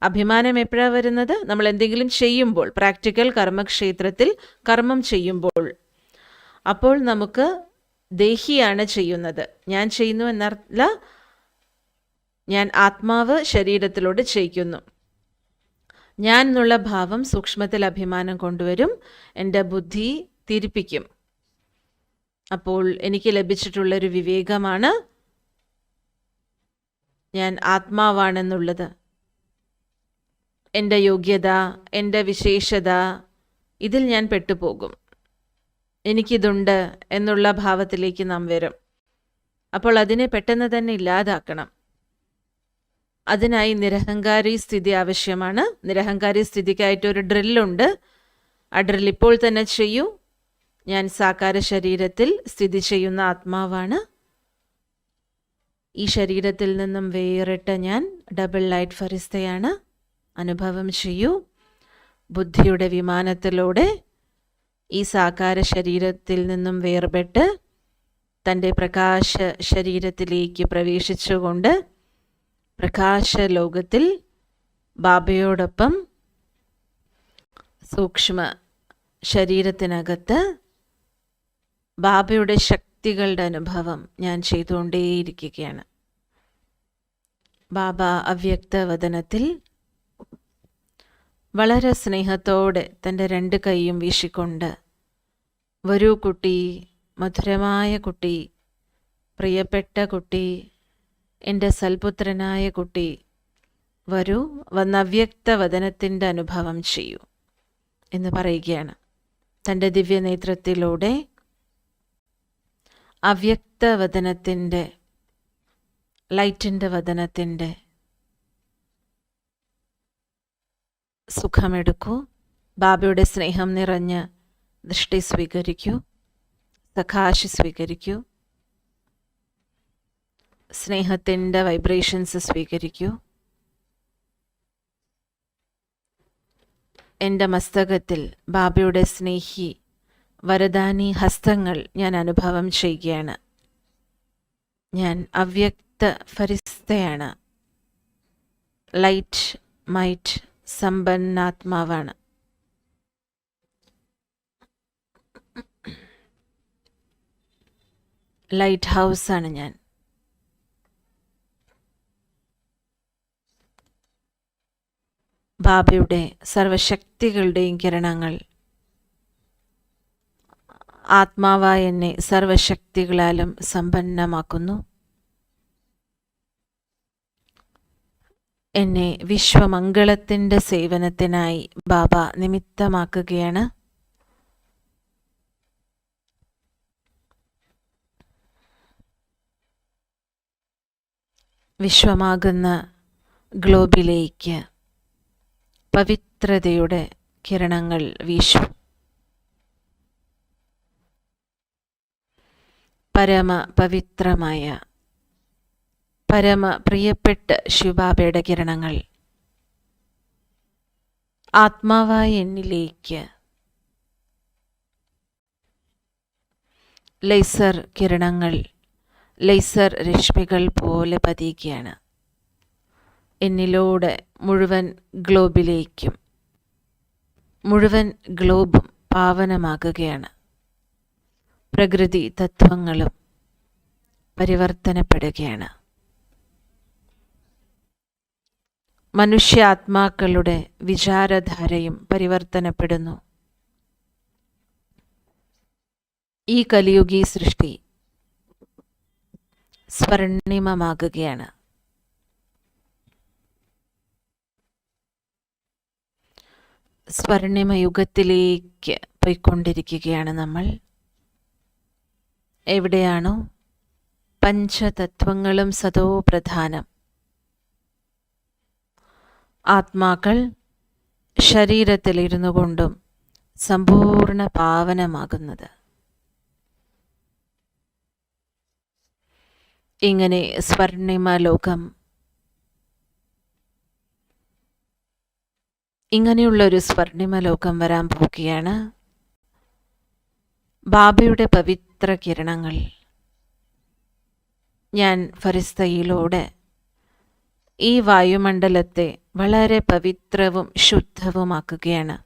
അഭിമാനം എപ്പോഴാണ് വരുന്നത്? നമ്മൾ എന്തെങ്കിലും ചെയ്യുമ്പോൾ, പ്രാക്ടിക്കൽ കർമ്മക്ഷേത്രത്തിൽ കർമ്മം ചെയ്യുമ്പോൾ. അപ്പോൾ നമുക്ക് ദേഹിയാണ് ചെയ്യുന്നത്, ഞാൻ ചെയ്യുന്നു എന്നല്ല, ഞാൻ ആത്മാവ് ശരീരത്തിലൂടെ ചെയ്യിക്കുന്നു. ഞാൻ എന്നുള്ള ഭാവം സൂക്ഷ്മത്തിൽ അഭിമാനം കൊണ്ടുവരും, എൻ്റെ ബുദ്ധി തിരിപ്പിക്കും. അപ്പോൾ എനിക്ക് ലഭിച്ചിട്ടുള്ളൊരു വിവേകമാണ് ഞാൻ ആത്മാവാണെന്നുള്ളത്. എൻ്റെ യോഗ്യത, എൻ്റെ വിശേഷത, ഇതിൽ ഞാൻ പെട്ടുപോകും. എനിക്കിതുണ്ട് എന്നുള്ള ഭാവത്തിലേക്ക് നാം വരും. അപ്പോൾ അതിനെ പെട്ടെന്ന് തന്നെ ഇല്ലാതാക്കണം. അതിനായി നിരഹങ്കാരി സ്ഥിതി ആവശ്യമാണ്. നിരഹങ്കാരി സ്ഥിതിക്കായിട്ടൊരു ഡ്രില്ലുണ്ട്. ആ ഡ്രിൽ ഇപ്പോൾ തന്നെ ചെയ്യൂ. ഞാൻ സാകാര ശരീരത്തിൽ സ്ഥിതി ചെയ്യുന്ന ആത്മാവാണ്. ഈ ശരീരത്തിൽ നിന്നും വേറിട്ട ഞാൻ ഡബിൾ ലൈറ്റ് ഫരിസ്തയാണ്. അനുഭവം ചെയ്യൂ. ബുദ്ധിയുടെ വിമാനത്തിലൂടെ ഈ സാകാര ശരീരത്തിൽ നിന്നും വേർപെട്ട് തൻ്റെ പ്രകാശ ശരീരത്തിലേക്ക് പ്രവേശിച്ചുകൊണ്ട് പ്രകാശ ലോകത്തിൽ ബാബയോടൊപ്പം സൂക്ഷ്മ ശരീരത്തിനകത്ത് ബാബയുടെ ശക്തികളുടെ അനുഭവം ഞാൻ ചെയ്തുകൊണ്ടേയിരിക്കുകയാണ്. ബാബ അവ്യക്തവദനത്തിൽ വളരെ സ്നേഹത്തോടെ തൻ്റെ 2 കൈയും വീശിക്കൊണ്ട്, വരൂ കുട്ടി, മധുരമായ കുട്ടി, പ്രിയപ്പെട്ട കുട്ടി, എൻ്റെ സൽപുത്രനായ കുട്ടി, വരൂ, വന്ന് അവ്യക്തവദനത്തിൻ്റെ അനുഭവം ചെയ്യൂ എന്ന് പറയുകയാണ്. തൻ്റെ ദിവ്യനേത്രത്തിലൂടെ അവ്യക്തവദനത്തിൻ്റെ, ലൈറ്റിൻ്റെ വദനത്തിൻ്റെ സുഖമെടുക്കൂ. ബാബയുടെ സ്നേഹം നിറഞ്ഞ ദൃഷ്ടി സ്വീകരിക്കൂ. സഖാശി സ്വീകരിക്കൂ. സ്നേഹത്തിൻ്റെ വൈബ്രേഷൻസ് സ്വീകരിക്കൂ. എൻ്റെ മസ്തകത്തിൽ ബാബയുടെ സ്നേഹി വരദാനി ഹസ്തങ്ങൾ ഞാൻ അനുഭവം ചെയ്യുകയാണ്. ഞാൻ അവ്യക്ത ഫരിസ്തയാണ്. ലൈറ്റ് മൈറ്റ് സമ്പന്നാത്മാവാണ്. ലൈറ്റ് ഹൗസാണ് ഞാൻ. ബാബയുടെ സർവശക്തികളുടെയും കിരണങ്ങൾ ആത്മാവായ എന്നെ സർവശക്തികളാലും സമ്പന്നമാക്കുന്നു. എന്നെ വിശ്വമംഗളത്തിൻ്റെ സേവനത്തിനായി ബാബ നിമിത്തമാക്കുകയാണ്. വിശ്വമാകുന്ന ഗ്ലോബിലേക്ക് പവിത്രതയുടെ കിരണങ്ങൾ വീശു. പരമ പവിത്രമായ പരമ പ്രിയപ്പെട്ട ശിവബാബയുടെ കിരണങ്ങൾ ആത്മാവായ എന്നിലേക്ക് ലേസർ കിരണങ്ങൾ, ലേസർ രശ്മികൾ പോലെ പതിക്കുകയാണ്. എന്നിലൂടെ മുഴുവൻ ഗ്ലോബിലേക്കും, മുഴുവൻ ഗ്ലോബും പാവനമാകുകയാണ്. പ്രകൃതി തത്വങ്ങളും പരിവർത്തനപ്പെടുകയാണ്. മനുഷ്യാത്മാക്കളുടെ വിചാരധാരയും പരിവർത്തനപ്പെടുന്നു. ഈ കലിയുഗി സൃഷ്ടി സ്വർണിമമാകുകയാണ്. സ്വർണിമയുഗത്തിലേക്ക് പോയിക്കൊണ്ടിരിക്കുകയാണ് നമ്മൾ. എവിടെയാണോ പഞ്ചതത്വങ്ങളും സതോ പ്രധാനം, ആത്മാക്കൾ ശരീരത്തിലിരുന്നു കൊണ്ടും സമ്പൂർണ്ണ പാവനമാകുന്നത്. ഇങ്ങനെ സ്വർണിമ ലോകം, ഇങ്ങനെയുള്ളൊരു സ്വർണിമ ലോകം വരാൻ പോവുകയാണ്. ബാബയുടെ പവിത്ര കിരണങ്ങൾ ഞാൻ ഫരിസ്തയിലൂടെ ഈ വായുമണ്ഡലത്തെ വളരെ പവിത്രവും ശുദ്ധവുമാക്കുകയാണ്.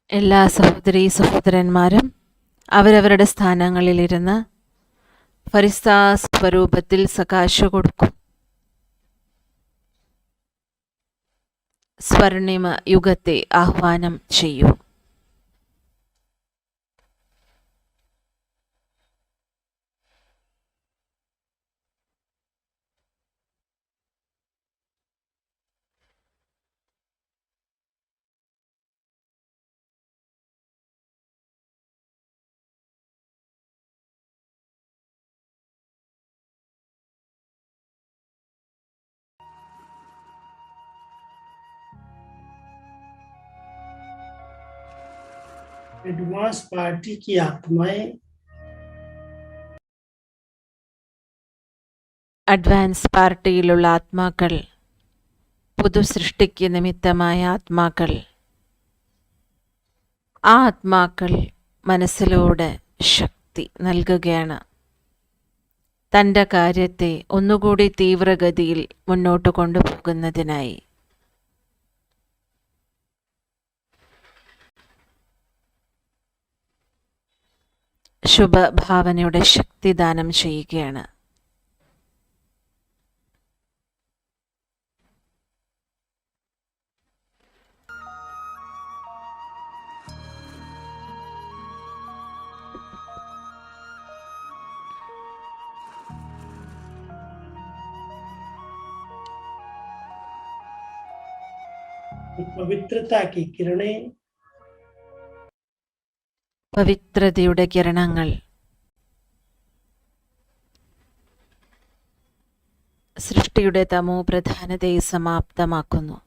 എല്ലാ സഹോദരീ സഹോദരന്മാരും അവരവരുടെ സ്ഥാനങ്ങളിലിരുന്ന് ഫരിസ്താ സ്വരൂപത്തിൽ സകാശ കൊടുക്കും. സ്വർണിമ യുഗത്തെ ആഹ്വാനം ചെയ്യൂ. एडवांस पार्टी की आत्माएं അഡ്വാൻസ് പാർട്ടിയിലുള്ള ആത്മാക്കൾ, പുതു സൃഷ്ടിക്ക് നിമിത്തമായ ആത്മാക്കൾ, ആ ആത്മാക്കൾ മനസ്സിലൂടെ ശക്തി നൽകുകയാണ്. തൻ്റെ കാര്യത്തെ ഒന്നുകൂടി തീവ്രഗതിയിൽ മുന്നോട്ട് കൊണ്ടുപോകുന്നതിനായി. ശുഭഭാവനയുടെ ശക്തി ദാനം ചെയ്യുകയാണ്. पवित्रता की किरणें പവിത്രതയുടെ കിരണങ്ങൾ സൃഷ്ടിയുടെ തമോ പ്രധാനതയെ സമാപ്തമാക്കുന്നു.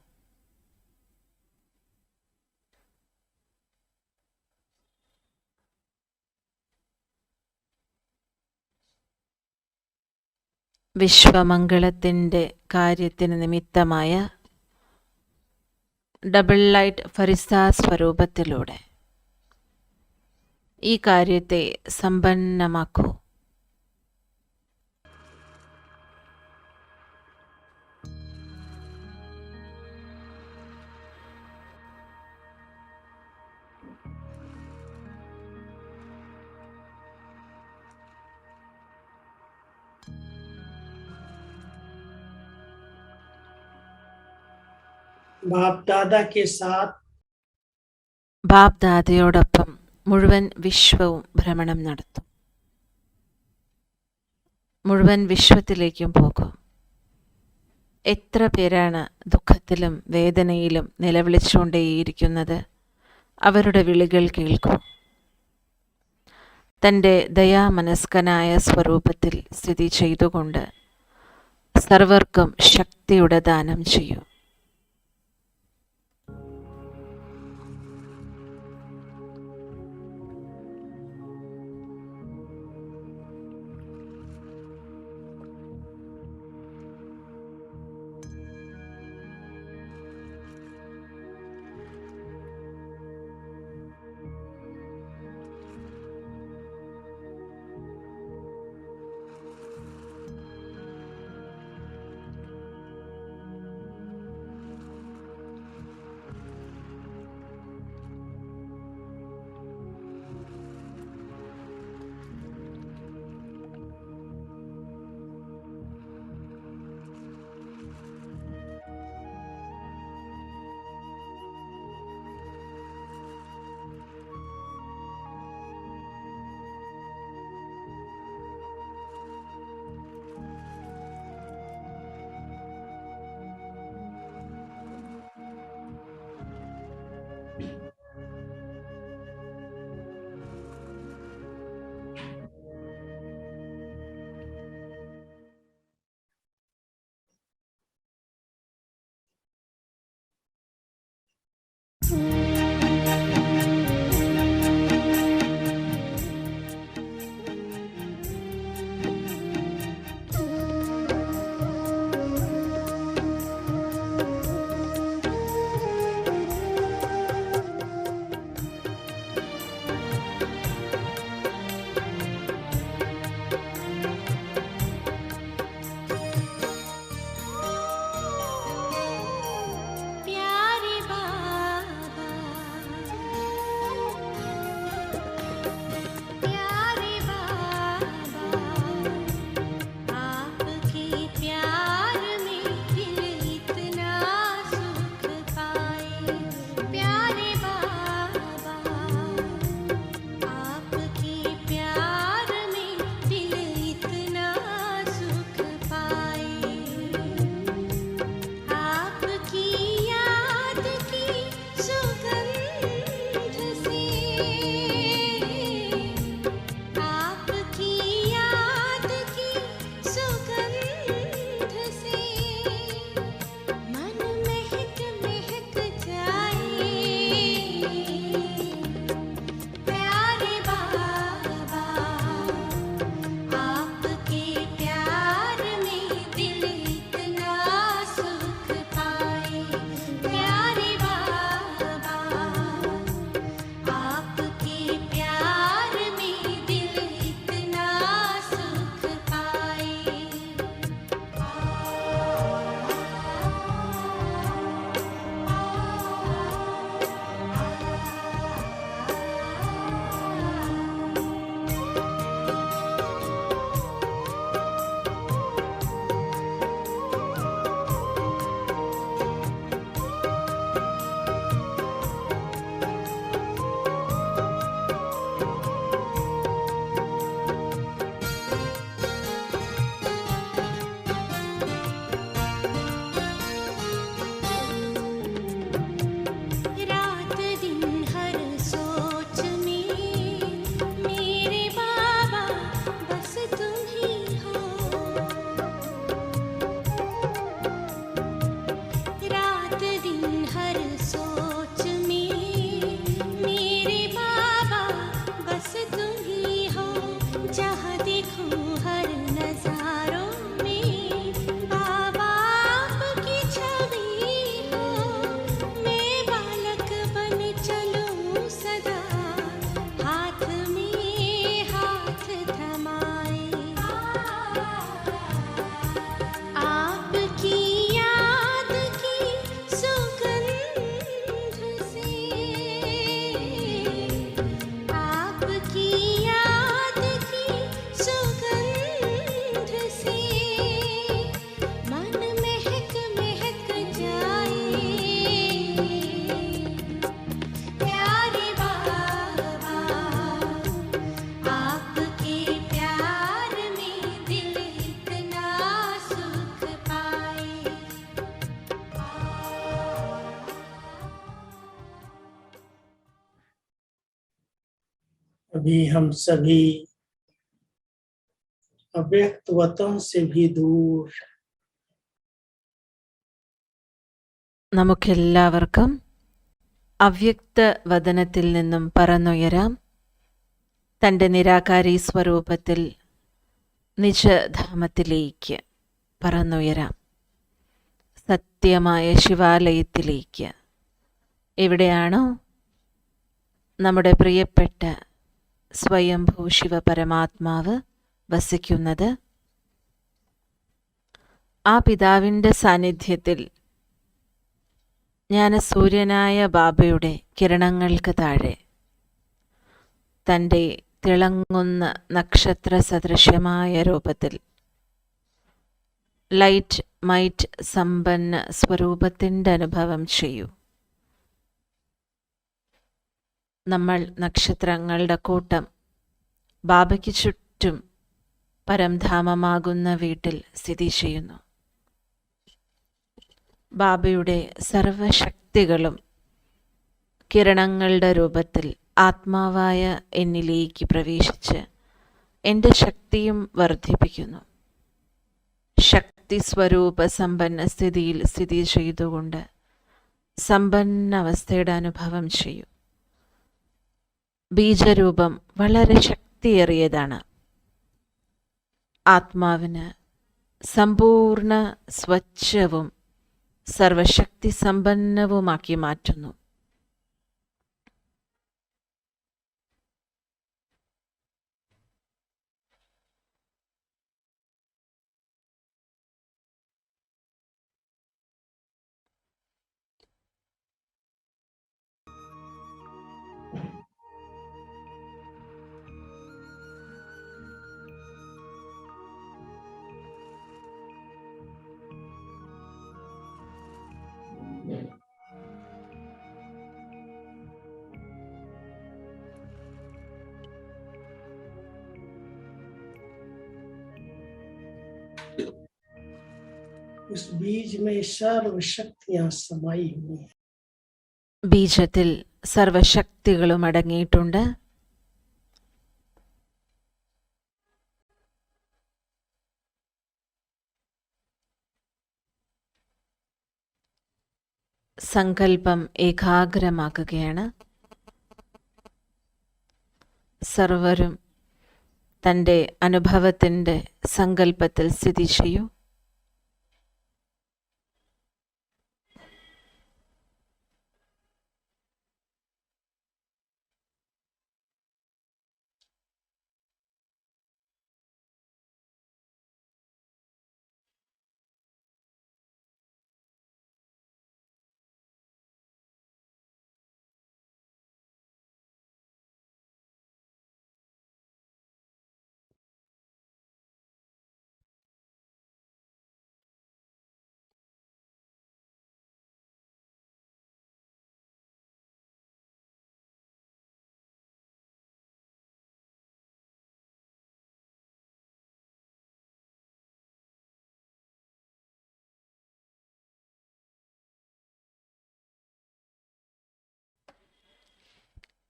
വിശ്വമംഗളത്തിൻ്റെ കാര്യത്തിന് നിമിത്തമായ ഡബിൾ ലൈറ്റ് ഫരിസ്താ സ്വരൂപത്തിലൂടെ ഈ കാര്യത്തെ സമ്പന്നമാക്കൂ. बाप दादा के साथ ബാപ് ദാദയോടൊപ്പം മുഴുവൻ വിശ്വവും ഭ്രമണം നടത്തും. മുഴുവൻ വിശ്വത്തിലേക്കും പോകും. എത്ര പേരാണ് ദുഃഖത്തിലും വേദനയിലും നിലവിളിച്ചുകൊണ്ടേയിരിക്കുന്നത്? അവരുടെ വിളികൾ കേൾക്കൂ. തൻ്റെ ദയാമനസ്കനായ സ്വരൂപത്തിൽ സ്ഥിതി ചെയ്തുകൊണ്ട് സർവർക്കും ശക്തിയുടെ ദാനം ചെയ്യൂ. अभी हम सभी अव्यक्त वतन से भी दूर നമുക്കെല്ലാവർക്കും അവ്യക്ത വദനത്തിൽ നിന്നും പറന്നുയരാം. തൻ്റെ നിരാകാരി സ്വരൂപത്തിൽ നിജധാമത്തിലേക്ക് പറന്നുയരാം. സത്യമായ ശിവാലയത്തിലേക്ക്. എവിടെയാണോ നമ്മുടെ പ്രിയപ്പെട്ട സ്വയംഭൂ ശിവ പരമാത്മാവ് വസിക്കുന്നത്, ആ പിതാവിൻ്റെ സാന്നിധ്യത്തിൽ ജ്ഞാനസൂര്യനായ ബാബയുടെ കിരണങ്ങൾക്ക് താഴെ തൻ്റെ തിളങ്ങുന്ന നക്ഷത്ര സദൃശ്യമായ രൂപത്തിൽ ലൈറ്റ് മൈറ്റ് സമ്പന്ന സ്വരൂപത്തിൻ്റെ അനുഭവം ചെയ്യൂ. നമ്മൾ നക്ഷത്രങ്ങളുടെ കൂട്ടം ബാബയ്ക്ക് ചുറ്റും പരംധാമമാകുന്ന വീട്ടിൽ സ്ഥിതി ചെയ്യുന്നു. ബാബയുടെ സർവശക്തികളും കിരണങ്ങളുടെ രൂപത്തിൽ ആത്മാവായ എന്നിലേക്ക് പ്രവേശിച്ച് എൻ്റെ ശക്തിയും വർദ്ധിപ്പിക്കുന്നു. ശക്തി സ്വരൂപ സമ്പന്ന സ്ഥിതിയിൽ സ്ഥിതി ചെയ്തുകൊണ്ട് സമ്പന്ന അവസ്ഥയുടെ അനുഭവം ചെയ്യൂ. ബീജരൂപം വളരെ ശക്തിയേറിയതാണ്. ആത്മാവിന് സമ്പൂർണ്ണ സ്വച്ഛവും സർവശക്തി സമ്പന്നവുമാക്കി മാറ്റുന്നു. उस बीज में सर्व शक्तियां समाई हुई हैं. ബീജത്തിൽ സർവശക്തികളും അടങ്ങിയിട്ടുണ്ട്. സങ്കല്പം ഏകാഗ്രമാക്കുകയാണ്. സർവരും തൻ്റെ അനുഭവത്തിൻ്റെ സങ്കല്പത്തിൽ സ്ഥിതി ചെയ്യൂ.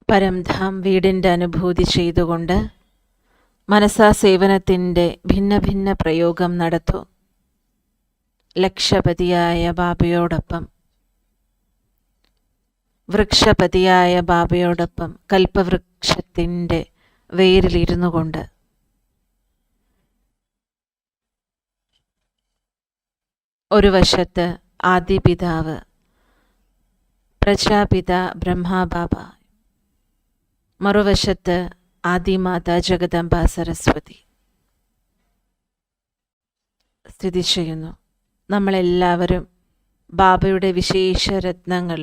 പരംധാം വീടിൻ്റെ അനുഭൂതി ചെയ്തുകൊണ്ട് മനസാ സേവനത്തിൻ്റെ ഭിന്ന ഭിന്ന പ്രയോഗം നടത്തൂ. ലക്ഷപതിയായ ബാബയോടൊപ്പം, വൃക്ഷപതിയായ ബാബയോടൊപ്പം കൽപ്പവൃക്ഷത്തിൻ്റെ വേരിലിരുന്നു കൊണ്ട് ഒരു വശത്ത് ആദിപിതാവ് പ്രജാപിത ബ്രഹ്മാബാബ, മറുവശത്ത് ആദിമാത ജഗദംബ സരസ്വതി സ്ഥിതി ചെയ്യുന്നു. നമ്മളെല്ലാവരും ബാബയുടെ വിശേഷ രത്നങ്ങൾ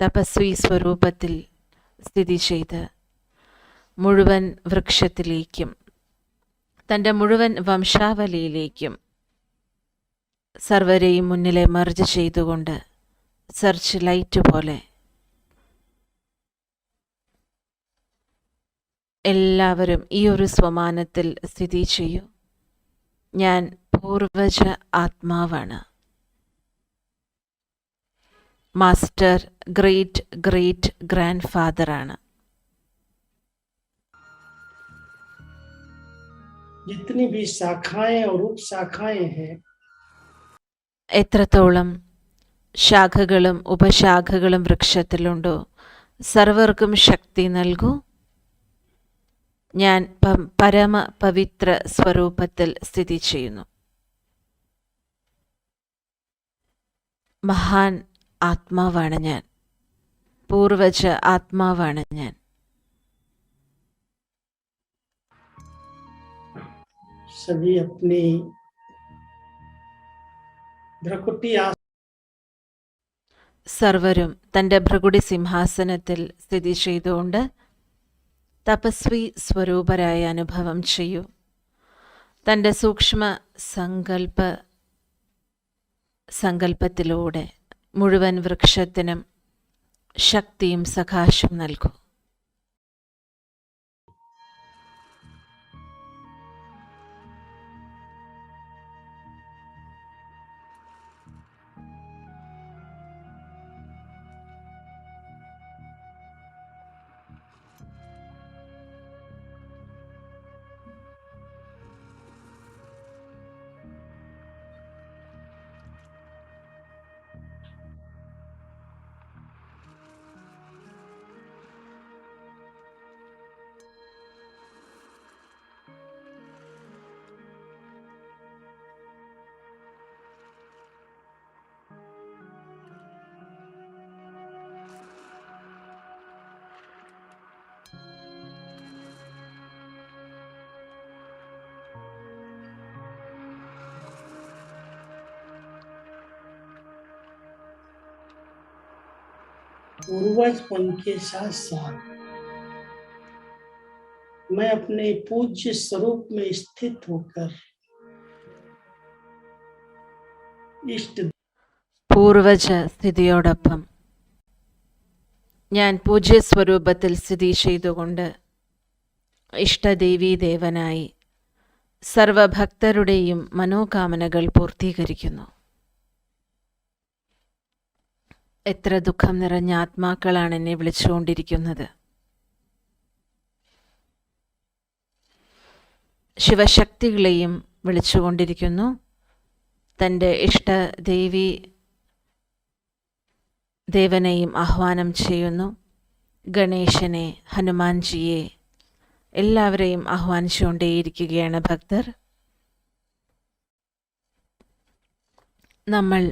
തപസ്വി സ്വരൂപത്തിൽ സ്ഥിതി ചെയ്ത് മുഴുവൻ വൃക്ഷത്തിലേക്കും തൻ്റെ മുഴുവൻ വംശാവലിയിലേക്കും സർവരെയും മുന്നിലെ മെർജ് ചെയ്തുകൊണ്ട് സെർച്ച് ലൈറ്റ് പോലെ എല്ലാവരും ഈ ഒരു സ്വമാനത്തിൽ സ്ഥിതി ചെയ്യൂ. ഞാൻ പൂർവജ ആത്മാവാണ്. മാസ്റ്റർ ഗ്രേറ്റ് ഗ്രേറ്റ് ഗ്രാൻഡ് ഫാദറാണ്. जितनी भी शाखाएं और उप शाखाएं हैं, എത്രത്തോളം ശാഖകളും ഉപശാഖകളും വൃക്ഷത്തിലുണ്ടോ സർവർക്കും ശക്തി നൽകൂ. ഞാൻ പരമ പവിത്ര സ്വരൂപത്തിൽ സ്ഥിതി ചെയ്യുന്നു. മഹാൻ ആത്മാവാണ് ഞാൻ, പൂർവജ ആത്മാവാണ് ഞാൻ. सभी अपनी भ्रकुटी സർവരും തൻ്റെ ഭൃഗുടി സിംഹാസനത്തിൽ സ്ഥിതി ചെയ്തുകൊണ്ട് തപസ്വി സ്വരൂപരായ അനുഭവം ചെയ്യൂ. തൻ്റെ സൂക്ഷ്മ സങ്കല്പത്തിലൂടെ മുഴുവൻ വൃക്ഷത്തിനും ശക്തിയും സകാശം നൽകൂ. पूर्वजपन के साथ साथ मैं अपने पूज्य स्वरूप में स्थित होकर इष्ट പൂർവജ സ്ഥിതിയോടൊപ്പം ഞാൻ പൂജ്യ സ്വരൂപത്തിൽ സ്ഥിതി ചെയ്തുകൊണ്ട് ഇഷ്ടദേവീ ദേവനായി സർവഭക്തരുടെയും മനോകാമനകൾ പൂർത്തീകരിക്കുന്നു. എത്ര ദുഃഖം നിറഞ്ഞ ആത്മാക്കളാണ് എന്നെ വിളിച്ചുകൊണ്ടിരിക്കുന്നത്. ശിവശക്തികളെയും വിളിച്ചുകൊണ്ടിരിക്കുന്നു. തൻ്റെ ഇഷ്ടദേവി ദേവനെയും ആഹ്വാനം ചെയ്യുന്നു. ഗണേശനെ, ഹനുമാൻജിയെ, എല്ലാവരെയും ആഹ്വാനിച്ചുകൊണ്ടേയിരിക്കുകയാണ് ഭക്തർ. നമ്മൾ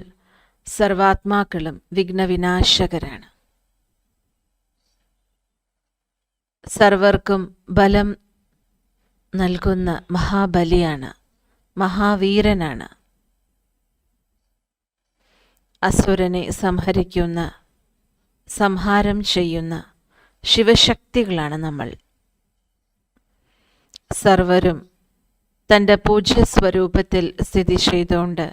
സർവാത്മാക്കളും വിഘ്നവിനാശകരാണ്. സർവർക്കും ബലം നൽകുന്ന മഹാബലിയാണ്, മഹാവീരനാണ്. അസുരനെ സംഹാരം ചെയ്യുന്ന ശിവശക്തികളാണ് നമ്മൾ. സർവരും തൻ്റെ പൂജ്യ സ്വരൂപത്തിൽ സ്ഥിതി ചെയ്തുകൊണ്ട്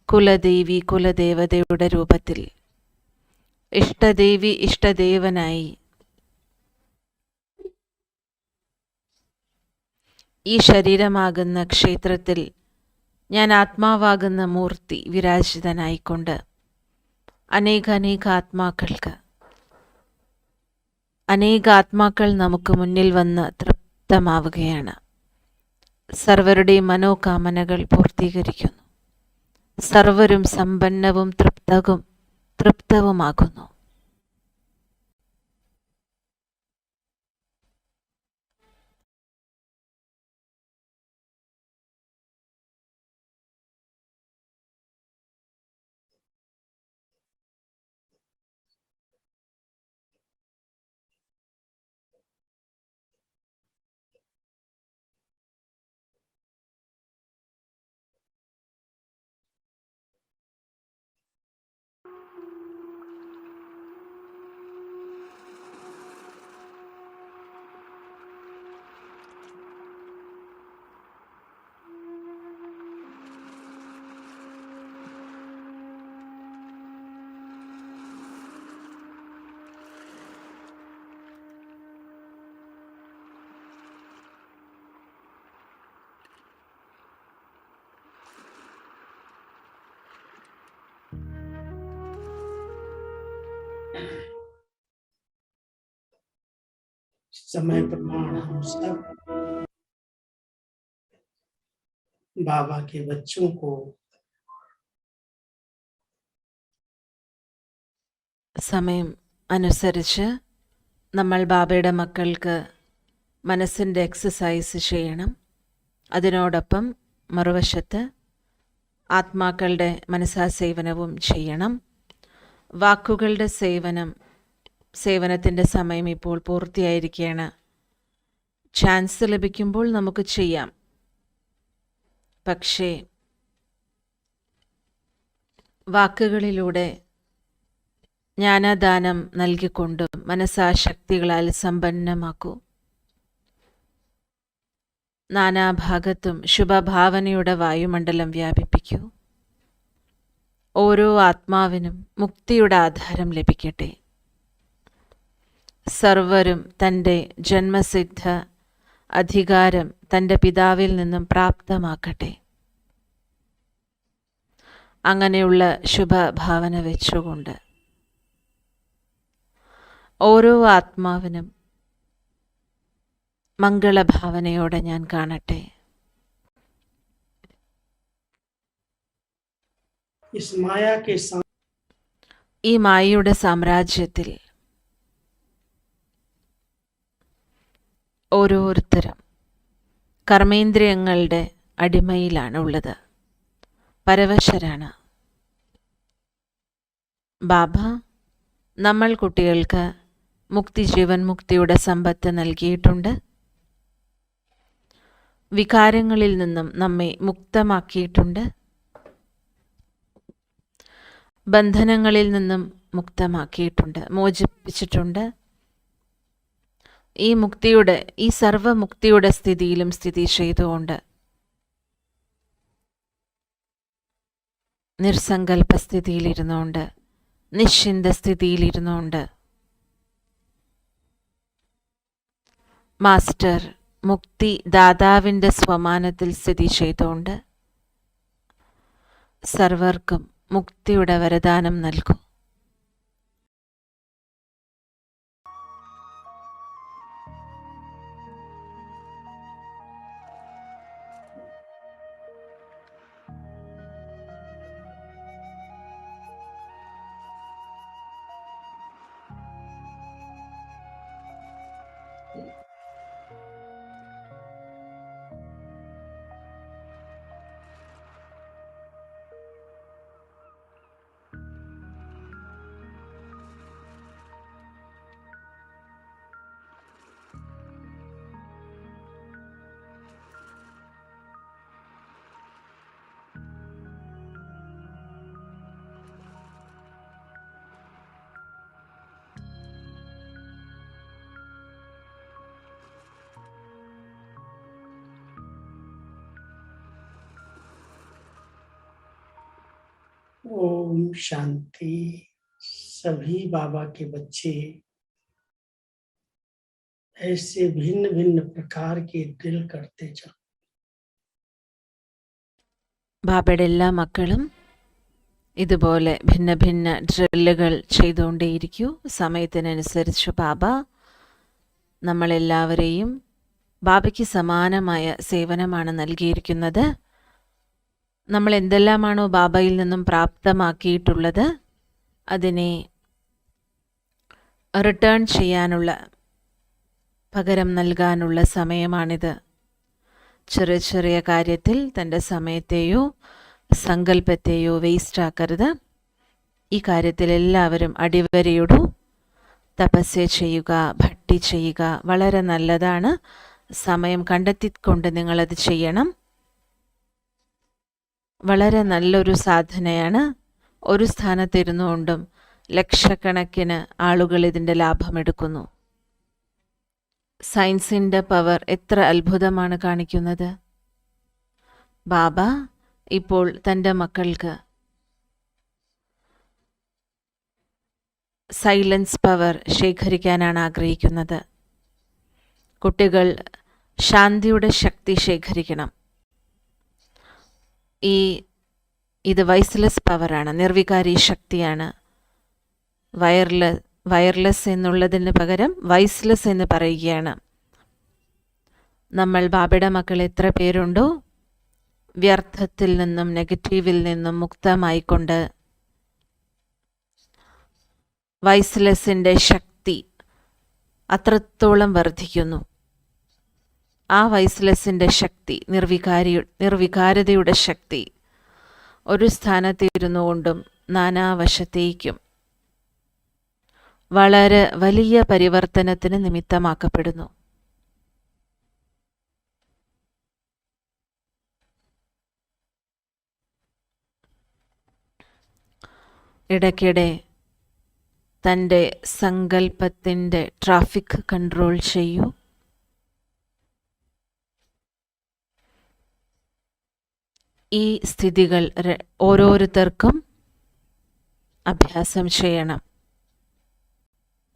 കുലദേവി കുലദേവതയുടെ രൂപത്തിൽ ഇഷ്ടദേവി ഇഷ്ടദേവനായി ഈ ശരീരമാകുന്ന ക്ഷേത്രത്തിൽ ഞാൻ ആത്മാവാകുന്ന മൂർത്തി വിരാജിതനായിക്കൊണ്ട് അനേക ആത്മാക്കൾ നമുക്ക് മുന്നിൽ വന്ന് തൃപ്തമാവുകയാണ്. സർവരുടെയും മനോകാമനകൾ പൂർത്തീകരിക്കുന്നു. സർവരും സമ്പന്നവും തൃപ്തവുമാകുന്നു. समय प्रमाण हम सब बाबा के बच्चों को സമയം അനുസരിച്ച് നമ്മൾ ബാബയുടെ മക്കൾക്ക് മനസ്സിൻ്റെ എക്സസൈസ് ചെയ്യണം. അതിനോടൊപ്പം മറുവശത്ത് ആത്മാക്കളുടെ മനസാസേവനവും ചെയ്യണം. വാക്കുകളുടെ സേവനത്തിൻ്റെ സമയം ഇപ്പോൾ പൂർത്തിയായിരിക്കുകയാണ്. ചാൻസ് ലഭിക്കുമ്പോൾ നമുക്ക് ചെയ്യാം. പക്ഷേ വാക്കുകളിലൂടെ ജ്ഞാനദാനം നൽകിക്കൊണ്ടും മനസാശക്തികളാൽ സമ്പന്നമാക്കൂ. നാനാഭാഗത്തും ശുഭഭാവനയുടെ വായുമണ്ഡലം വ്യാപിപ്പിക്കൂ. ഓരോ ആത്മാവിനും മുക്തിയുടെ ആധാരം ലഭിക്കട്ടെ. സർവരും തൻ്റെ ജന്മസിദ്ധ അധികാരം തൻ്റെ പിതാവിൽ നിന്നും പ്രാപ്തമാക്കട്ടെ. അങ്ങനെയുള്ള ശുഭഭാവന വെച്ചുകൊണ്ട് ഓരോ ആത്മാവിനും മംഗളഭാവനയോടെ ഞാൻ കാണട്ടെ. इस माया के ഈ മായയുടെ സാമ്രാജ്യത്തിൽ ഓരോരുത്തരും കർമ്മേന്ദ്രിയങ്ങളുടെ അടിമയിലാണ് ഉള്ളത്, പരവശരാണ്. ബാബ നമ്മൾ കുട്ടികൾക്ക് ജീവൻ മുക്തിയുടെ സമ്പത്ത് നൽകിയിട്ടുണ്ട്. വികാരങ്ങളിൽ നിന്നും നമ്മെ മുക്തമാക്കിയിട്ടുണ്ട്. ബന്ധനങ്ങളിൽ നിന്നും മുക്തമാക്കിയിട്ടുണ്ട്, മോചിപ്പിച്ചിട്ടുണ്ട്. ഈ സർവമുക്തിയുടെ സ്ഥിതിയിലും സ്ഥിതി ചെയ്തുകൊണ്ട് നിർസങ്കൽപ്പ സ്ഥിതിയിലിരുന്നുകൊണ്ട്, നിശ്ചിന്ത സ്ഥിതിയിലിരുന്നുകൊണ്ട് മാസ്റ്റർ മുക്തി ദാതാവിൻ്റെ സ്വമാനത്തിൽ സ്ഥിതി ചെയ്തുകൊണ്ട് സർവർക്കും മുക്തിയുടെ വരദാനം നൽകും. ओम शांति। सभी बाबा के बच्चे ऐसे भिन्न भिन्न प्रकार के ड्रिल करते जाओ. ബാബയുടെ എല്ലാ മക്കളും ഇതുപോലെ ഭിന്ന ഭിന്ന ഡ്രില്ലുകൾ ചെയ്തുകൊണ്ടേയിരിക്കൂ. സമയത്തിനനുസരിച്ച് ബാബ നമ്മളെല്ലാവരെയും ബാബയ്ക്ക് സമാനമായ സേവനമാണ് നൽകിയിരിക്കുന്നത്. നമ്മൾ എന്തെല്ലാമാണോ ബാബയിൽ നിന്നും പ്രാപ്തമാക്കിയിട്ടുള്ളത് അതിനെ റിട്ടേൺ ചെയ്യാനുള്ള, പകരം നൽകാനുള്ള സമയമാണിത്. ചെറിയ ചെറിയ കാര്യത്തിൽ തൻ്റെ സമയത്തെയോ സങ്കല്പത്തെയോ വേസ്റ്റ് ആക്കരുത്. ഈ കാര്യത്തിൽ എല്ലാവരും അടിവരയിടൂ. തപസ്യ ചെയ്യുക, ഭക്തി ചെയ്യുക വളരെ നല്ലതാണ്. സമയം കണ്ടെത്തിക്കൊണ്ട് നിങ്ങളത് ചെയ്യണം. വളരെ നല്ലൊരു സാധനയാണ്. ഒരു സ്ഥാനത്തിരുന്നുകൊണ്ടും ലക്ഷക്കണക്കിന് ആളുകൾ ഇതിൻ്റെ ലാഭമെടുക്കുന്നു. സയൻസിൻ്റെ പവർ എത്ര അത്ഭുതമാണ് കാണിക്കുന്നത്. ബാബ ഇപ്പോൾ തൻ്റെ മക്കൾക്ക് സൈലൻസ് പവർ ശേഖരിക്കാനാണ് ആഗ്രഹിക്കുന്നത്. കുട്ടികൾ ശാന്തിയുടെ ശക്തി ശേഖരിക്കണം. ഇത് വൈസ്ലെസ് പവറാണ്, നിർവികാരി ശക്തിയാണ്. വയർലെസ് എന്നുള്ളതിന് പകരം വൈസ്ലെസ് എന്ന് പറയുകയാണ്. നമ്മൾ ബാബയുടെ മക്കൾ എത്ര പേരുണ്ടോ വ്യർത്ഥത്തിൽ നിന്നും നെഗറ്റീവിൽ നിന്നും മുക്തമായിക്കൊണ്ട് വൈസ്ലെസ്സിൻ്റെ ശക്തി അത്രത്തോളം വർദ്ധിക്കുന്നു. ആ വൈസ്ലെസ്സിൻ്റെ ശക്തി, നിർവികാരതയുടെ ശക്തി ഒരു സ്ഥാനത്തിരുന്നു കൊണ്ടും നാനാവശത്തേക്കും വളരെ വലിയ പരിവർത്തനത്തിന് നിമിത്തമാക്കപ്പെടുന്നു. ഇടയ്ക്കിടെ തൻ്റെ സങ്കല്പത്തിൻ്റെ ട്രാഫിക് കൺട്രോൾ ചെയ്യൂ. ഈ സ്ഥിതികൾ ഓരോരുത്തർക്കും അഭ്യാസം ചെയ്യണം.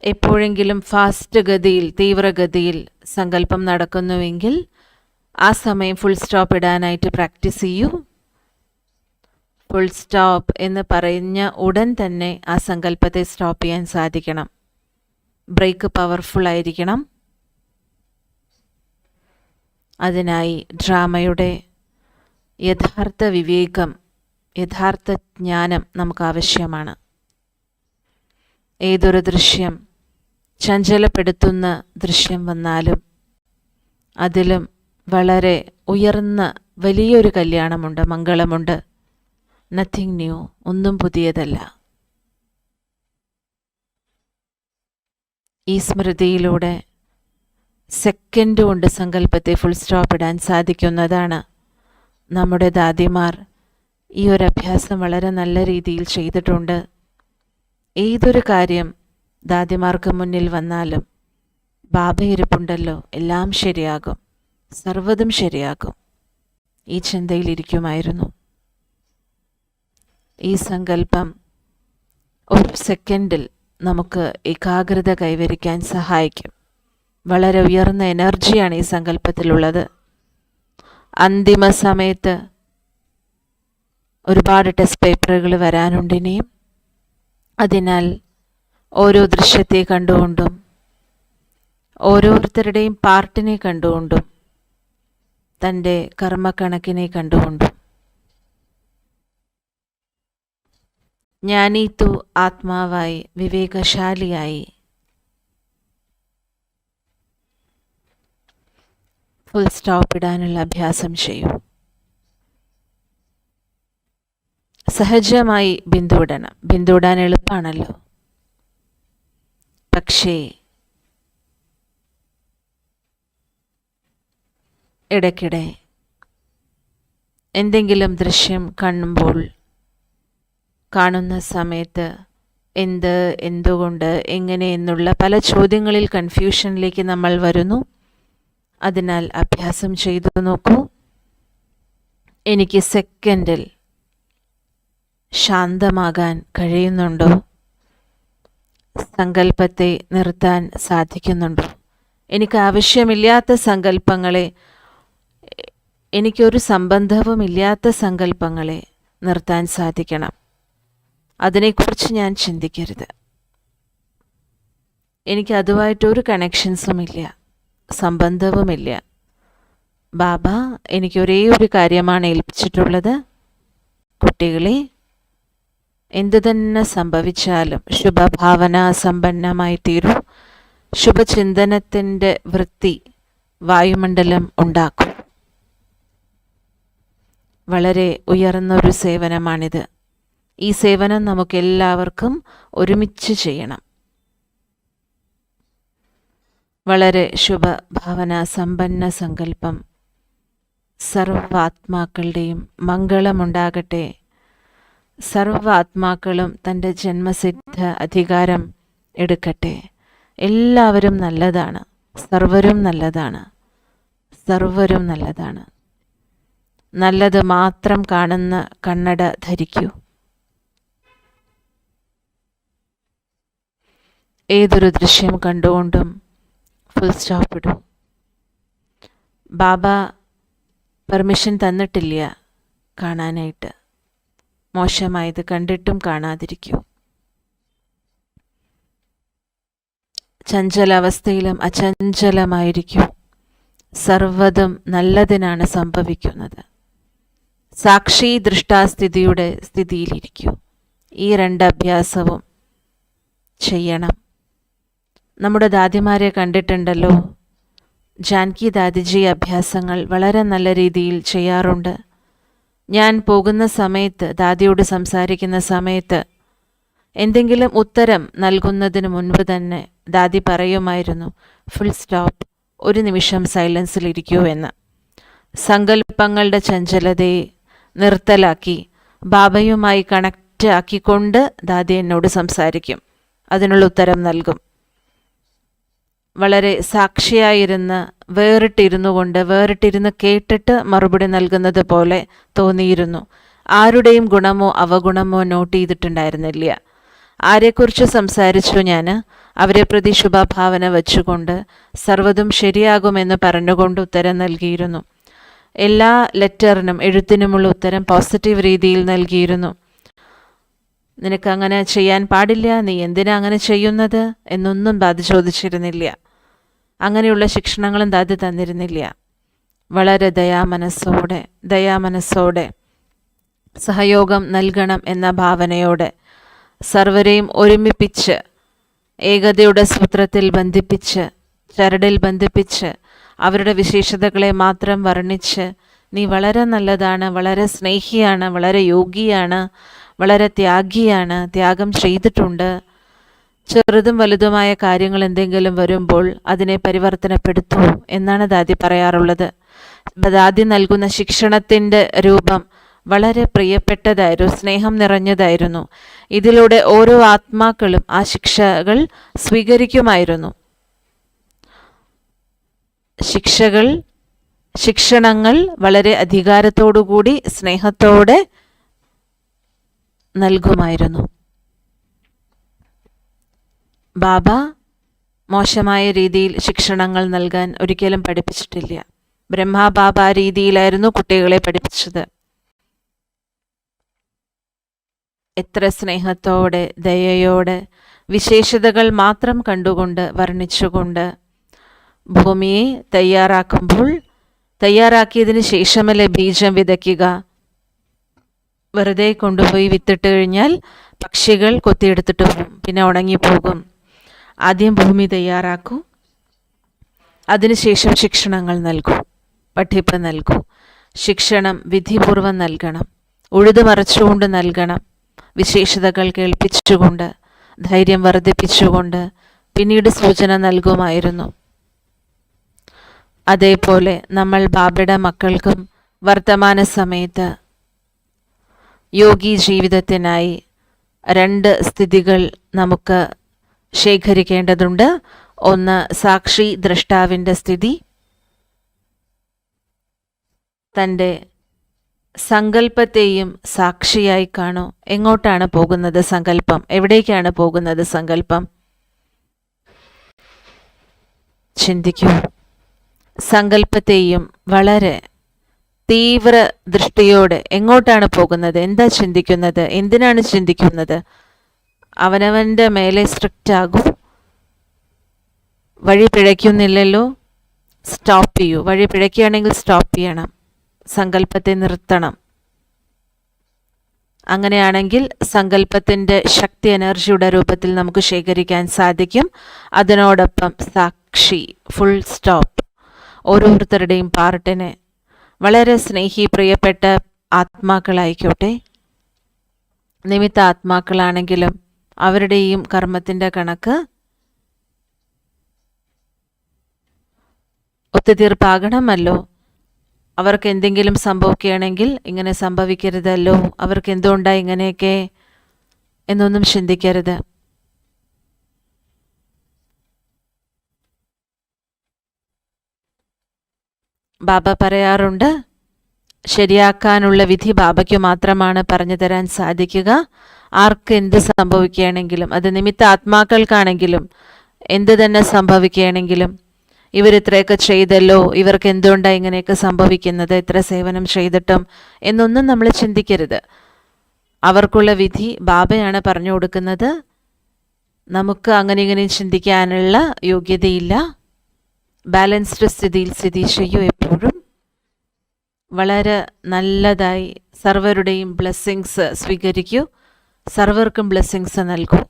എപ്പോഴെങ്കിലും ഫാസ്റ്റ് ഗതിയിൽ, തീവ്രഗതിയിൽ സങ്കല്പം നടക്കുന്നുവെങ്കിൽ ആ സമയം ഫുൾ സ്റ്റോപ്പ് ഇടാനായിട്ട് പ്രാക്ടീസ് ചെയ്യൂ. ഫുൾ സ്റ്റോപ്പ് എന്ന് പറഞ്ഞ ഉടൻ തന്നെ ആ സങ്കല്പത്തെ സ്റ്റോപ്പ് ചെയ്യാൻ സാധിക്കണം. ബ്രേക്ക് പവർഫുൾ ആയിരിക്കണം. അതിനായി ഡ്രാമയുടെ യഥാർത്ഥ വിവേകം, യഥാർത്ഥ ജ്ഞാനം നമുക്ക് ആവശ്യമാണ്. ഏതൊരു ദൃശ്യം ചഞ്ചലപ്പെടുത്തുന്ന ദൃശ്യം വന്നാലും അതിലും വളരെ ഉയർന്ന വലിയൊരു കല്യാണമുണ്ട്, മംഗളമുണ്ട്. നത്തിങ് ന്യൂ, ഒന്നും പുതിയതല്ല. ഈ സ്മൃതിയിലൂടെ സെക്കൻഡ് കൊണ്ട് സങ്കല്പത്തെ ഫുൾ സ്റ്റോപ്പ് ഇടാൻ സാധിക്കുന്നതാണ്. നമ്മുടെ ദാദിമാർ ഈ ഒരു അഭ്യാസം വളരെ നല്ല രീതിയിൽ ചെയ്തിട്ടുണ്ട്. ഏതൊരു കാര്യം ദാദിമാർക്ക് മുന്നിൽ വന്നാലും ബാബ ഇരിപ്പുണ്ടല്ലോ, എല്ലാം ശരിയാകും, സർവ്വതും ശരിയാകും, ഈ ചിന്തയിലിരിക്കുമായിരുന്നു. ഈ സങ്കല്പം ഒരു സെക്കൻഡിൽ നമുക്ക് ഏകാഗ്രത കൈവരിക്കാൻ സഹായിക്കും. വളരെ ഉയർന്ന എനർജിയാണ് ഈ സങ്കല്പത്തിലുള്ളത്. അന്തിമ സമയത്ത് ഒരുപാട് ടെസ്റ്റ് പേപ്പറുകൾ വരാനുണ്ട് ഇനിയും. അതിനാൽ ഓരോ ദൃശ്യത്തെ കണ്ടുകൊണ്ടും ഓരോരുത്തരുടെയും പാർട്ടിനെ കണ്ടുകൊണ്ടും തൻ്റെ കർമ്മക്കണക്കിനെ കണ്ടുകൊണ്ടും ജ്ഞാനീത്തു ആത്മാവായി, വിവേകശാലിയായി ഫുൾ സ്റ്റോപ്പ് ഇടാനുള്ള അഭ്യാസം ചെയ്യൂ. സഹജമായി ബിന്ദുവിടണം. ബിന്ദുവിടാൻ എളുപ്പമാണല്ലോ. പക്ഷേ ഇടയ്ക്കിടെ എന്തെങ്കിലും ദൃശ്യം കാണുന്ന സമയത്ത് എന്തുകൊണ്ട്, എങ്ങനെ എന്നുള്ള പല ചോദ്യങ്ങളിൽ കൺഫ്യൂഷനിലേക്ക് നമ്മൾ വരുന്നു. അതിനാൽ അഭ്യാസം ചെയ്തു നോക്കൂ. എനിക്ക് സെക്കൻഡിൽ ശാന്തമാകാൻ കഴിയുന്നുണ്ടോ? സങ്കല്പത്തെ നിർത്താൻ സാധിക്കുന്നുണ്ടോ? എനിക്ക് ആവശ്യമില്ലാത്ത സങ്കല്പങ്ങളെ, എനിക്കൊരു സംബന്ധവുമില്ലാത്ത സങ്കല്പങ്ങളെ നിർത്താൻ സാധിക്കണം. അതിനെക്കുറിച്ച് ഞാൻ ചിന്തിക്കരുത്. എനിക്ക് അതുമായിട്ടൊരു കണക്ഷൻസുമില്ല, സംബന്ധവുമില്ല. ബാബ എനിക്ക് ഒരേ ഒരു കാര്യമാണ് ഏൽപ്പിച്ചിട്ടുള്ളത്. കുട്ടികളെ, എന്തു തന്നെ സംഭവിച്ചാലും ശുഭഭാവന സമ്പന്നമായി തീരൂ. ശുഭചിന്തനത്തിൻ്റെ വൃത്തി വായുമണ്ഡലം ഉണ്ടാക്കും. വളരെ ഉയർന്നൊരു സേവനമാണിത്. ഈ സേവനം നമുക്കെല്ലാവർക്കും ഒരുമിച്ച് ചെയ്യണം. വളരെ ശുഭഭാവന സമ്പന്ന സങ്കല്പം. സർവാത്മാക്കളുടെയും മംഗളമുണ്ടാകട്ടെ. സർവാത്മാക്കളും തൻ്റെ ജന്മസിദ്ധ അധികാരം എടുക്കട്ടെ. എല്ലാവരും നല്ലതാണ്, സർവരും നല്ലതാണ്, സർവരും നല്ലതാണ്. നല്ലത് മാത്രം കാണുന്ന കണ്ണട ധരിക്കൂ. ഏതൊരു ദൃശ്യം കണ്ടുകൊണ്ടും ഫുൾ സ്റ്റോപ്പ് ഇടൂ. ബാബ പെർമിഷൻ തന്നിട്ടില്ല കാണാനായിട്ട്. മോശമായത് കണ്ടിട്ടും കാണാതിരിക്കൂ. ചഞ്ചലാവസ്ഥയിലും അചഞ്ചലമായിരിക്കൂ. സർവ്വതും നല്ലതിനാണ് സംഭവിക്കുന്നത്. സാക്ഷി ദൃഷ്ടാസ്ഥിതിയുടെ സ്ഥിതിയിലിരിക്കൂ. ഈ 2 അഭ്യാസവും ചെയ്യണം. നമ്മുടെ ദാദിമാരെ കണ്ടിട്ടുണ്ടല്ലോ, ജാൻകി ദാദിജി അഭ്യാസങ്ങൾ വളരെ നല്ല രീതിയിൽ ചെയ്യാറുണ്ട്. ഞാൻ പോകുന്ന സമയത്ത്, ദാദിയോട് സംസാരിക്കുന്ന സമയത്ത് എന്തെങ്കിലും ഉത്തരം നൽകുന്നതിന് മുൻപ് തന്നെ ദാദി പറയുമായിരുന്നു, ഫുൾ സ്റ്റോപ്പ്, 1 നിമിഷം സൈലൻസിലിരിക്കൂ എന്ന്. സങ്കല്പങ്ങളുടെ ചഞ്ചലതയെ നിർത്തലാക്കി ബാബയുമായി കണക്റ്റ് ആക്കിക്കൊണ്ട് ദാദി എന്നോട് സംസാരിക്കും, അതിനുള്ള ഉത്തരം നൽകും. വളരെ സാക്ഷിയായിരുന്ന് വേറിട്ടിരുന്ന് കേട്ടിട്ട് മറുപടി നൽകുന്നത് പോലെ തോന്നിയിരുന്നു. ആരുടെയും ഗുണമോ അവഗുണമോ നോട്ട് ചെയ്തിട്ടുണ്ടായിരുന്നില്ല. ആരെക്കുറിച്ച് സംസാരിച്ചു ഞാൻ, അവരെ പ്രതി ശുഭഭാവന വച്ചുകൊണ്ട് സർവ്വതും ശരിയാകുമെന്ന് പറഞ്ഞുകൊണ്ട് ഉത്തരം നൽകിയിരുന്നു. എല്ലാ ലെറ്ററിനും എഴുത്തിനുമുള്ള ഉത്തരം പോസിറ്റീവ് രീതിയിൽ നൽകിയിരുന്നു. നിനക്കങ്ങനെ ചെയ്യാൻ പാടില്ല, നീ എന്തിനാ അങ്ങനെ ചെയ്യുന്നത് എന്നൊന്നും ദാദി ചോദിച്ചിരുന്നില്ല. അങ്ങനെയുള്ള ശിക്ഷണങ്ങളും ദാദി തന്നിരുന്നില്ല. വളരെ ദയാമനസ്സോടെ സഹയോഗം നൽകണം എന്ന ഭാവനയോടെ സർവരെയും ഒരുമിപ്പിച്ച് ഏകതയുടെ സൂത്രത്തിൽ ബന്ധിപ്പിച്ച്, ചരടിൽ ബന്ധിപ്പിച്ച്, അവരുടെ വിശേഷതകളെ മാത്രം വർണ്ണിച്ച്, നീ വളരെ നല്ലതാണ്, വളരെ സ്നേഹിയാണ്, വളരെ യോഗിയാണ്, വളരെ ത്യാഗിയാണ്, ത്യാഗം ചെയ്തിട്ടുണ്ട്, ചെറുതും വലുതുമായ കാര്യങ്ങൾ എന്തെങ്കിലും വരുമ്പോൾ അതിനെ പരിവർത്തനപ്പെടുത്തൂ എന്നാണ് ദാദി പറയാറുള്ളത്. ദാദി നൽകുന്ന ശിക്ഷണത്തിൻ്റെ രൂപം വളരെ പ്രിയപ്പെട്ടതായിരുന്നു, സ്നേഹം നിറഞ്ഞതായിരുന്നു. ഇതിലൂടെ ഓരോ ആത്മാക്കളും ആ ശിക്ഷകൾ സ്വീകരിക്കുമായിരുന്നു. ശിക്ഷണങ്ങൾ വളരെ അധികാരത്തോടുകൂടി സ്നേഹത്തോടെ നൽകുമായിരുന്നു. ബാബ മോശമായ രീതിയിൽ ശിക്ഷണങ്ങൾ നൽകാൻ ഒരിക്കലും പഠിപ്പിച്ചിട്ടില്ല. ബ്രഹ്മാ ബാബ ആ രീതിയിലായിരുന്നു കുട്ടികളെ പഠിപ്പിച്ചത്. എത്ര സ്നേഹത്തോടെ, ദയയോടെ, വിശേഷതകൾ മാത്രം കണ്ടുകൊണ്ട്, വർണ്ണിച്ചുകൊണ്ട് ഭൂമിയെ തയ്യാറാക്കിയതിന് ശേഷമല്ലേ ബീജം വിതയ്ക്കുക. വെറുതെ കൊണ്ടുപോയി വിത്തിട്ട് കഴിഞ്ഞാൽ പക്ഷികൾ കൊത്തിയെടുത്തിട്ട് പോകും, പിന്നെ ഉണങ്ങിപ്പോകും. ആദ്യം ഭൂമി തയ്യാറാക്കൂ, അതിനുശേഷം ശിക്ഷണങ്ങൾ നൽകൂ, പഠിപ്പ് നൽകൂ. ശിക്ഷണം വിധിപൂർവം നൽകണം, ഉഴുതുമറിച്ചുകൊണ്ട് നൽകണം, വിശേഷതകൾ കേൾപ്പിച്ചുകൊണ്ട്, ധൈര്യം വർദ്ധിപ്പിച്ചുകൊണ്ട്, പിന്നീട് സൂചന നൽകുമായിരുന്നു. അതേപോലെ നമ്മൾ ബാബയുടെ മക്കൾക്കും വർത്തമാന സമയത്ത് യോഗി ജീവിതത്തിനായി 2 സ്ഥിതികൾ നമുക്ക് ശേഖരിക്കേണ്ടതുണ്ട്. ഒന്ന്, സാക്ഷി ദ്രഷ്ടാവിൻ്റെ സ്ഥിതി. തൻ്റെ സങ്കല്പത്തെയും സാക്ഷിയായി കാണൂ. എങ്ങോട്ടാണ് പോകുന്നത് സങ്കല്പം? എവിടേക്കാണ് പോകുന്നത് സങ്കല്പം? ചിന്തിക്കൂ. സങ്കല്പത്തെയും വളരെ തീവ്ര ദൃഷ്ടിയോടെ എങ്ങോട്ടാണ് പോകുന്നത്, എന്താ ചിന്തിക്കുന്നത്, എന്തിനാണ് ചിന്തിക്കുന്നത്? അവനവൻ്റെ മേലെ സ്ട്രിക്റ്റ് ആകൂ. വഴി പിഴയ്ക്കുന്നില്ലല്ലോ, സ്റ്റോപ്പ് ചെയ്യൂ. വഴി പിഴയ്ക്കുകയാണെങ്കിൽ സ്റ്റോപ്പ് ചെയ്യണം, സങ്കല്പത്തെ നിർത്തണം. അങ്ങനെയാണെങ്കിൽ സങ്കല്പത്തിൻ്റെ ശക്തി എനർജിയുടെ രൂപത്തിൽ നമുക്ക് ശേഖരിക്കാൻ സാധിക്കും. അതിനോടൊപ്പം സാക്ഷി, ഫുൾ സ്റ്റോപ്പ്. ഓരോരുത്തരുടെയും പാർട്ടിനെ വളരെ പ്രിയപ്പെട്ട ആത്മാക്കളായിക്കോട്ടെ, നിമിത്ത ആത്മാക്കളാണെങ്കിലും അവരുടെയും കർമ്മത്തിൻ്റെ കണക്ക് ഒത്തുതീർപ്പാകണമല്ലോ. അവർക്ക് എന്തെങ്കിലും സംഭവിക്കുകയാണെങ്കിൽ ഇങ്ങനെ സംഭവിക്കരുതല്ലോ, അവർക്ക് എന്തുകൊണ്ടാണ് ഇങ്ങനെയൊക്കെ എന്നൊന്നും ചിന്തിക്കരുത്. ബാബ പറയാറുണ്ട്, ശരിയാക്കാനുള്ള വിധി ബാബയ്ക്ക് മാത്രമാണ് പറഞ്ഞു തരാൻ സാധിക്കുക. ആർക്ക് എന്ത് സംഭവിക്കുകയാണെങ്കിലും, അത് നിമിത്ത ആത്മാക്കൾക്കാണെങ്കിലും എന്ത് തന്നെ സംഭവിക്കുകയാണെങ്കിലും, ഇവരിത്രയൊക്കെ ചെയ്തല്ലോ, ഇവർക്ക് എന്തുകൊണ്ടാണ് ഇങ്ങനെയൊക്കെ സംഭവിക്കുന്നത്, ഇത്ര സേവനം ചെയ്തിട്ടും എന്നൊന്നും നമ്മൾ ചിന്തിക്കരുത്. അവർക്കുള്ള വിധി ബാബയാണ് പറഞ്ഞു കൊടുക്കുന്നത്. നമുക്ക് അങ്ങനെ ഇങ്ങനെ ചിന്തിക്കാനുള്ള യോഗ്യതയില്ല. ബാലൻസ്ഡ് സ്ഥിതിയിൽ സ്ഥിതി ചെയ്യൂ. എപ്പോഴും വളരെ നല്ലതായി സർവരുടെയും ബ്ലെസ്സിങ്സ് സ്വീകരിക്കൂ. സർവർക്കും ബ്ലെസ്സിങ്സ് നൽകൂ.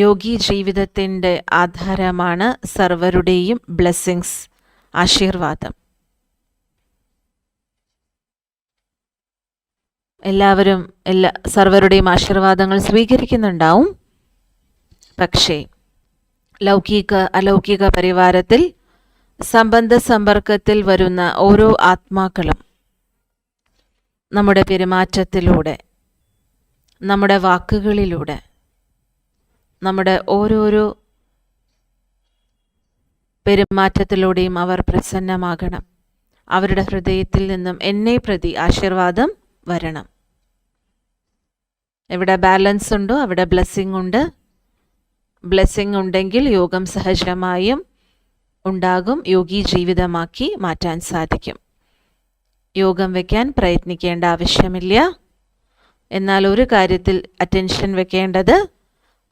യോഗി ജീവിതത്തിൻ്റെ ആധാരമാണ് സർവരുടെയും ബ്ലെസ്സിങ്സ്, ആശീർവാദം. എല്ലാവരും സർവരുടെയും ആശീർവാദങ്ങൾ സ്വീകരിക്കുന്നുണ്ടാവും. പക്ഷേ അലൗകിക പരിവാരത്തിൽ സംബന്ധ സമ്പർക്കത്തിൽ വരുന്ന ഓരോ ആത്മാക്കളും നമ്മുടെ പെരുമാറ്റത്തിലൂടെ, നമ്മുടെ വാക്കുകളിലൂടെ, നമ്മുടെ ഓരോരോ പെരുമാറ്റത്തിലൂടെയും അവർ പ്രസന്നമാകണം. അവരുടെ ഹൃദയത്തിൽ നിന്നും എന്നെ പ്രതി ആശീർവാദം വരണം. എവിടെ ബാലൻസ് ഉണ്ടോ അവിടെ ബ്ലെസ്സിങ് ഉണ്ട്. ബ്ലെസ്സിങ് ഉണ്ടെങ്കിൽ യോഗം സഹജമായും ഉണ്ടാകും. യോഗി ജീവിതമാക്കി മാറ്റാൻ സാധിക്കും. യോഗം വയ്ക്കാൻ പ്രയത്നിക്കേണ്ട ആവശ്യമില്ല. എന്നാൽ ഒരു കാര്യത്തിൽ അറ്റൻഷൻ വെക്കേണ്ടത്,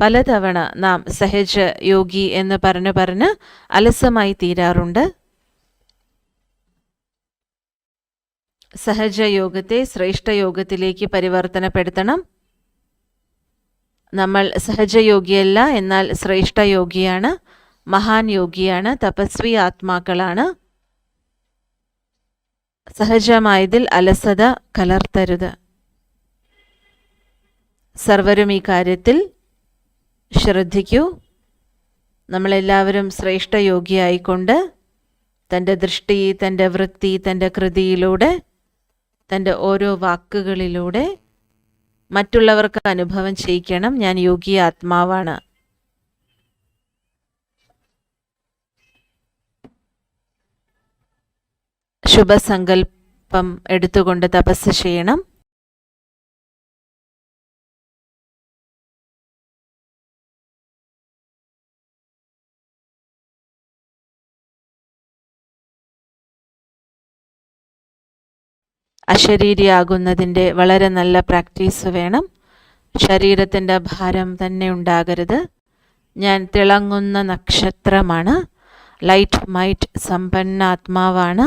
പലതവണ നാം സഹജ യോഗി എന്ന് പറഞ്ഞ് അലസമായി തീരാറുണ്ട്. സഹജ യോഗത്തെ ശ്രേഷ്ഠ യോഗത്തിലേക്ക് പരിവർത്തനപ്പെടുത്തണം. നമ്മൾ സഹജയോഗിയല്ല, എന്നാൽ ശ്രേഷ്ഠ യോഗിയാണ്, മഹാൻ യോഗിയാണ്, തപസ്വി ആത്മാക്കളാണ്. സഹജമായതിൽ അലസത കലർത്തരുത്. സർവരും ഈ കാര്യത്തിൽ ശ്രദ്ധിക്കൂ. നമ്മളെല്ലാവരും ശ്രേഷ്ഠ യോഗിയായിക്കൊണ്ട് തൻ്റെ ദൃഷ്ടി, തൻ്റെ വൃത്തി, തൻ്റെ കൃതിയിലൂടെ, തൻ്റെ ഓരോ വാക്കുകളിലൂടെ മറ്റുള്ളവർക്ക് അനുഭവം ചെയ്യിക്കണം. ഞാൻ യോഗി ആത്മാവാണ്. ശുഭസങ്കല്പം എടുത്തുകൊണ്ട് തപസ് ചെയ്യണം. അശരീരിയാകുന്നതിൻ്റെ വളരെ നല്ല പ്രാക്ടീസ് വേണം. ശരീരത്തിൻ്റെ ഭാരം തന്നെ ഉണ്ടാകരുത്. ഞാൻ തിളങ്ങുന്ന നക്ഷത്രമാണ്, ലൈറ്റ് മൈറ്റ് സമ്പന്ന ആത്മാവാണ്.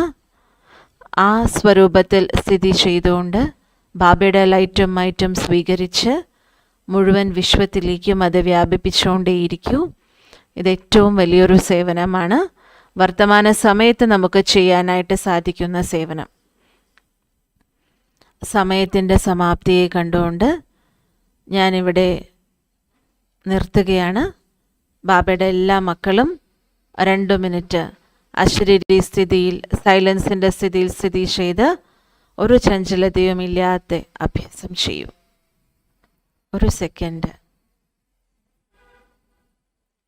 ആ സ്വരൂപത്തിൽ സ്ഥിതി ചെയ്തുകൊണ്ട് ബാബയുടെ ലൈറ്റും മൈറ്റും സ്വീകരിച്ച് മുഴുവൻ വിശ്വത്തിലേക്കും അത് വ്യാപിപ്പിച്ചുകൊണ്ടേയിരിക്കൂ. ഇത് ഏറ്റവും വലിയൊരു സേവനമാണ്. വർത്തമാന സമയത്ത് നമുക്ക് ചെയ്യാനായിട്ട് സാധിക്കുന്ന സേവനം. സമയത്തിൻ്റെ സമാപ്തിയെ കണ്ടുകൊണ്ട് ഞാനിവിടെ നിർത്തുകയാണ്. ബാബയുടെ എല്ലാ മക്കളും 2 മിനിറ്റ് അശരീരി സ്ഥിതിയിൽ, സൈലൻസിൻ്റെ സ്ഥിതിയിൽ സ്ഥിതി ചെയ്ത് ഒരു ചഞ്ചലതയുമില്ലാത്ത അഭ്യാസം ചെയ്യൂ. 1 സെക്കൻഡ്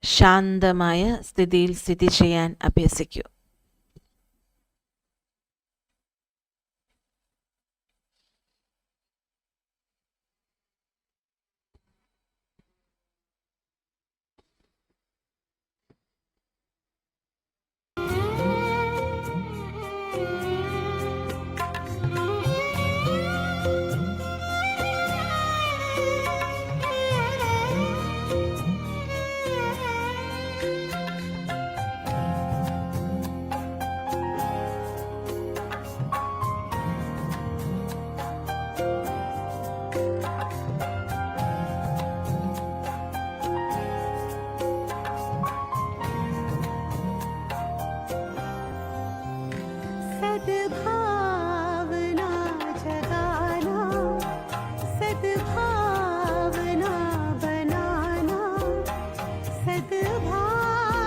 ശാന്തമായ സ്ഥിതിയിൽ സ്ഥിതി ചെയ്യാൻ അഭ്യസിക്കൂ. सद्भावना बनाना, सद्भावना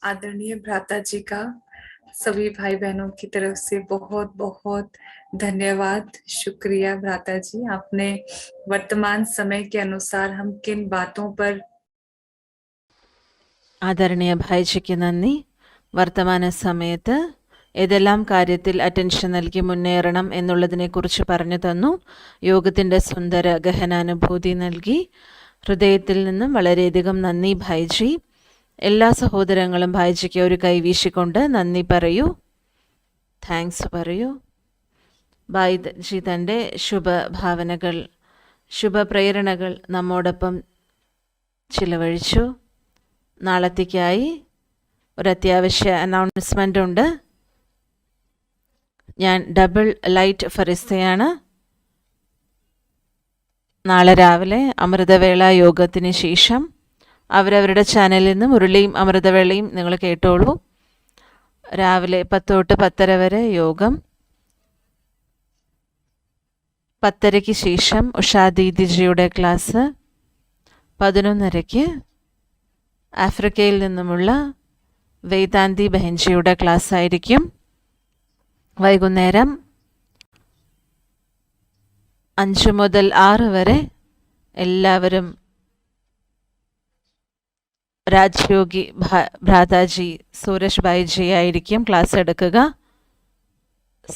आदरणीय भ्राता जी का सभी भाई बहनों की तरफ से बहुत बहुत धन्यवाद, शुक्रिया भ्राता जी। आपने वर्तमान समय के अनुसार हम किन बातों पर ആദരണീയ ഭായിജിക്ക് നന്ദി. വർത്തമാന സമയത്ത് ഏതെല്ലാം കാര്യത്തിൽ അറ്റൻഷൻ നൽകി മുന്നേറണം എന്നുള്ളതിനെക്കുറിച്ച് പറഞ്ഞു തന്നു. യോഗത്തിൻ്റെ സുന്ദര ഗഹനാനുഭൂതി നൽകി. ഹൃദയത്തിൽ നിന്നും വളരെയധികം നന്ദി ഭായിജി. എല്ലാ സഹോദരങ്ങളും ഭായിജിക്ക് ഒരു കൈവീശിക്കൊണ്ട് നന്ദി പറയൂ, താങ്ക്സ് പറയൂ. ഭായിജി തൻ്റെ ശുഭഭാവനകൾ, ശുഭപ്രേരണകൾ നമ്മോടൊപ്പം ചിലവഴിച്ചു. നാളത്തേക്കായി ഒരു അത്യാവശ്യ അനൗൺസ്മെൻ്റ് ഉണ്ട്. ഞാൻ ഡബിൾ ലൈറ്റ് ഫറിസ്തയാണ്. നാളെ രാവിലെ അമൃതവേള യോഗത്തിന് ശേഷം അവരവരുടെ ചാനലിൽ നിന്ന് മുരളിയും അമൃതവേളയും നിങ്ങൾ കേട്ടോളൂ. രാവിലെ 10 തൊട്ട് 10:30 വരെ യോഗം. 10:30 ശേഷം ഉഷാ ദീദിജിയുടെ ക്ലാസ്. 11:30 ആഫ്രിക്കയിൽ നിന്നുമുള്ള വേദാന്തി ബഹൻജിയുടെ ക്ലാസ് ആയിരിക്കും. വൈകുന്നേരം 5 മുതൽ 6 വരെ എല്ലാവരും രാജ്യോഗി ഭ്രാതാജി സൂരജ് ഭായിജി ആയിരിക്കും ക്ലാസ് എടുക്കുക.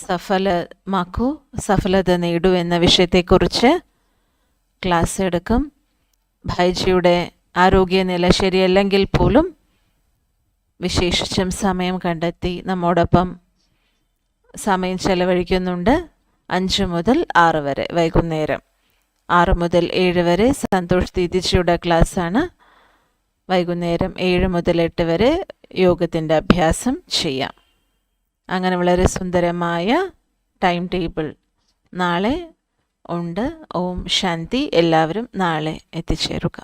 സഫലമാക്കൂ, സഫലത നേടൂ എന്ന വിഷയത്തെക്കുറിച്ച് ക്ലാസ് എടുക്കും. ഭായിജിയുടെ ആരോഗ്യനില ശരിയല്ലെങ്കിൽ പോലും വിശേഷിച്ചും സമയം കണ്ടെത്തി നമ്മോടൊപ്പം സമയം ചെലവഴിക്കുന്നുണ്ട്. 5 മുതൽ 6 വരെ വൈകുന്നേരം. 6 മുതൽ 7 വരെ സന്തോഷ് ദീദിജിയുടെ ക്ലാസ്സാണ്. വൈകുന്നേരം 7 മുതൽ 8 വരെ യോഗത്തിൻ്റെ അഭ്യാസം ചെയ്യാം. അങ്ങനെ വളരെ സുന്ദരമായ ടൈം ടേബിൾ നാളെ ഉണ്ട്. ഓം ശാന്തി. എല്ലാവരും നാളെ എത്തിച്ചേരുക.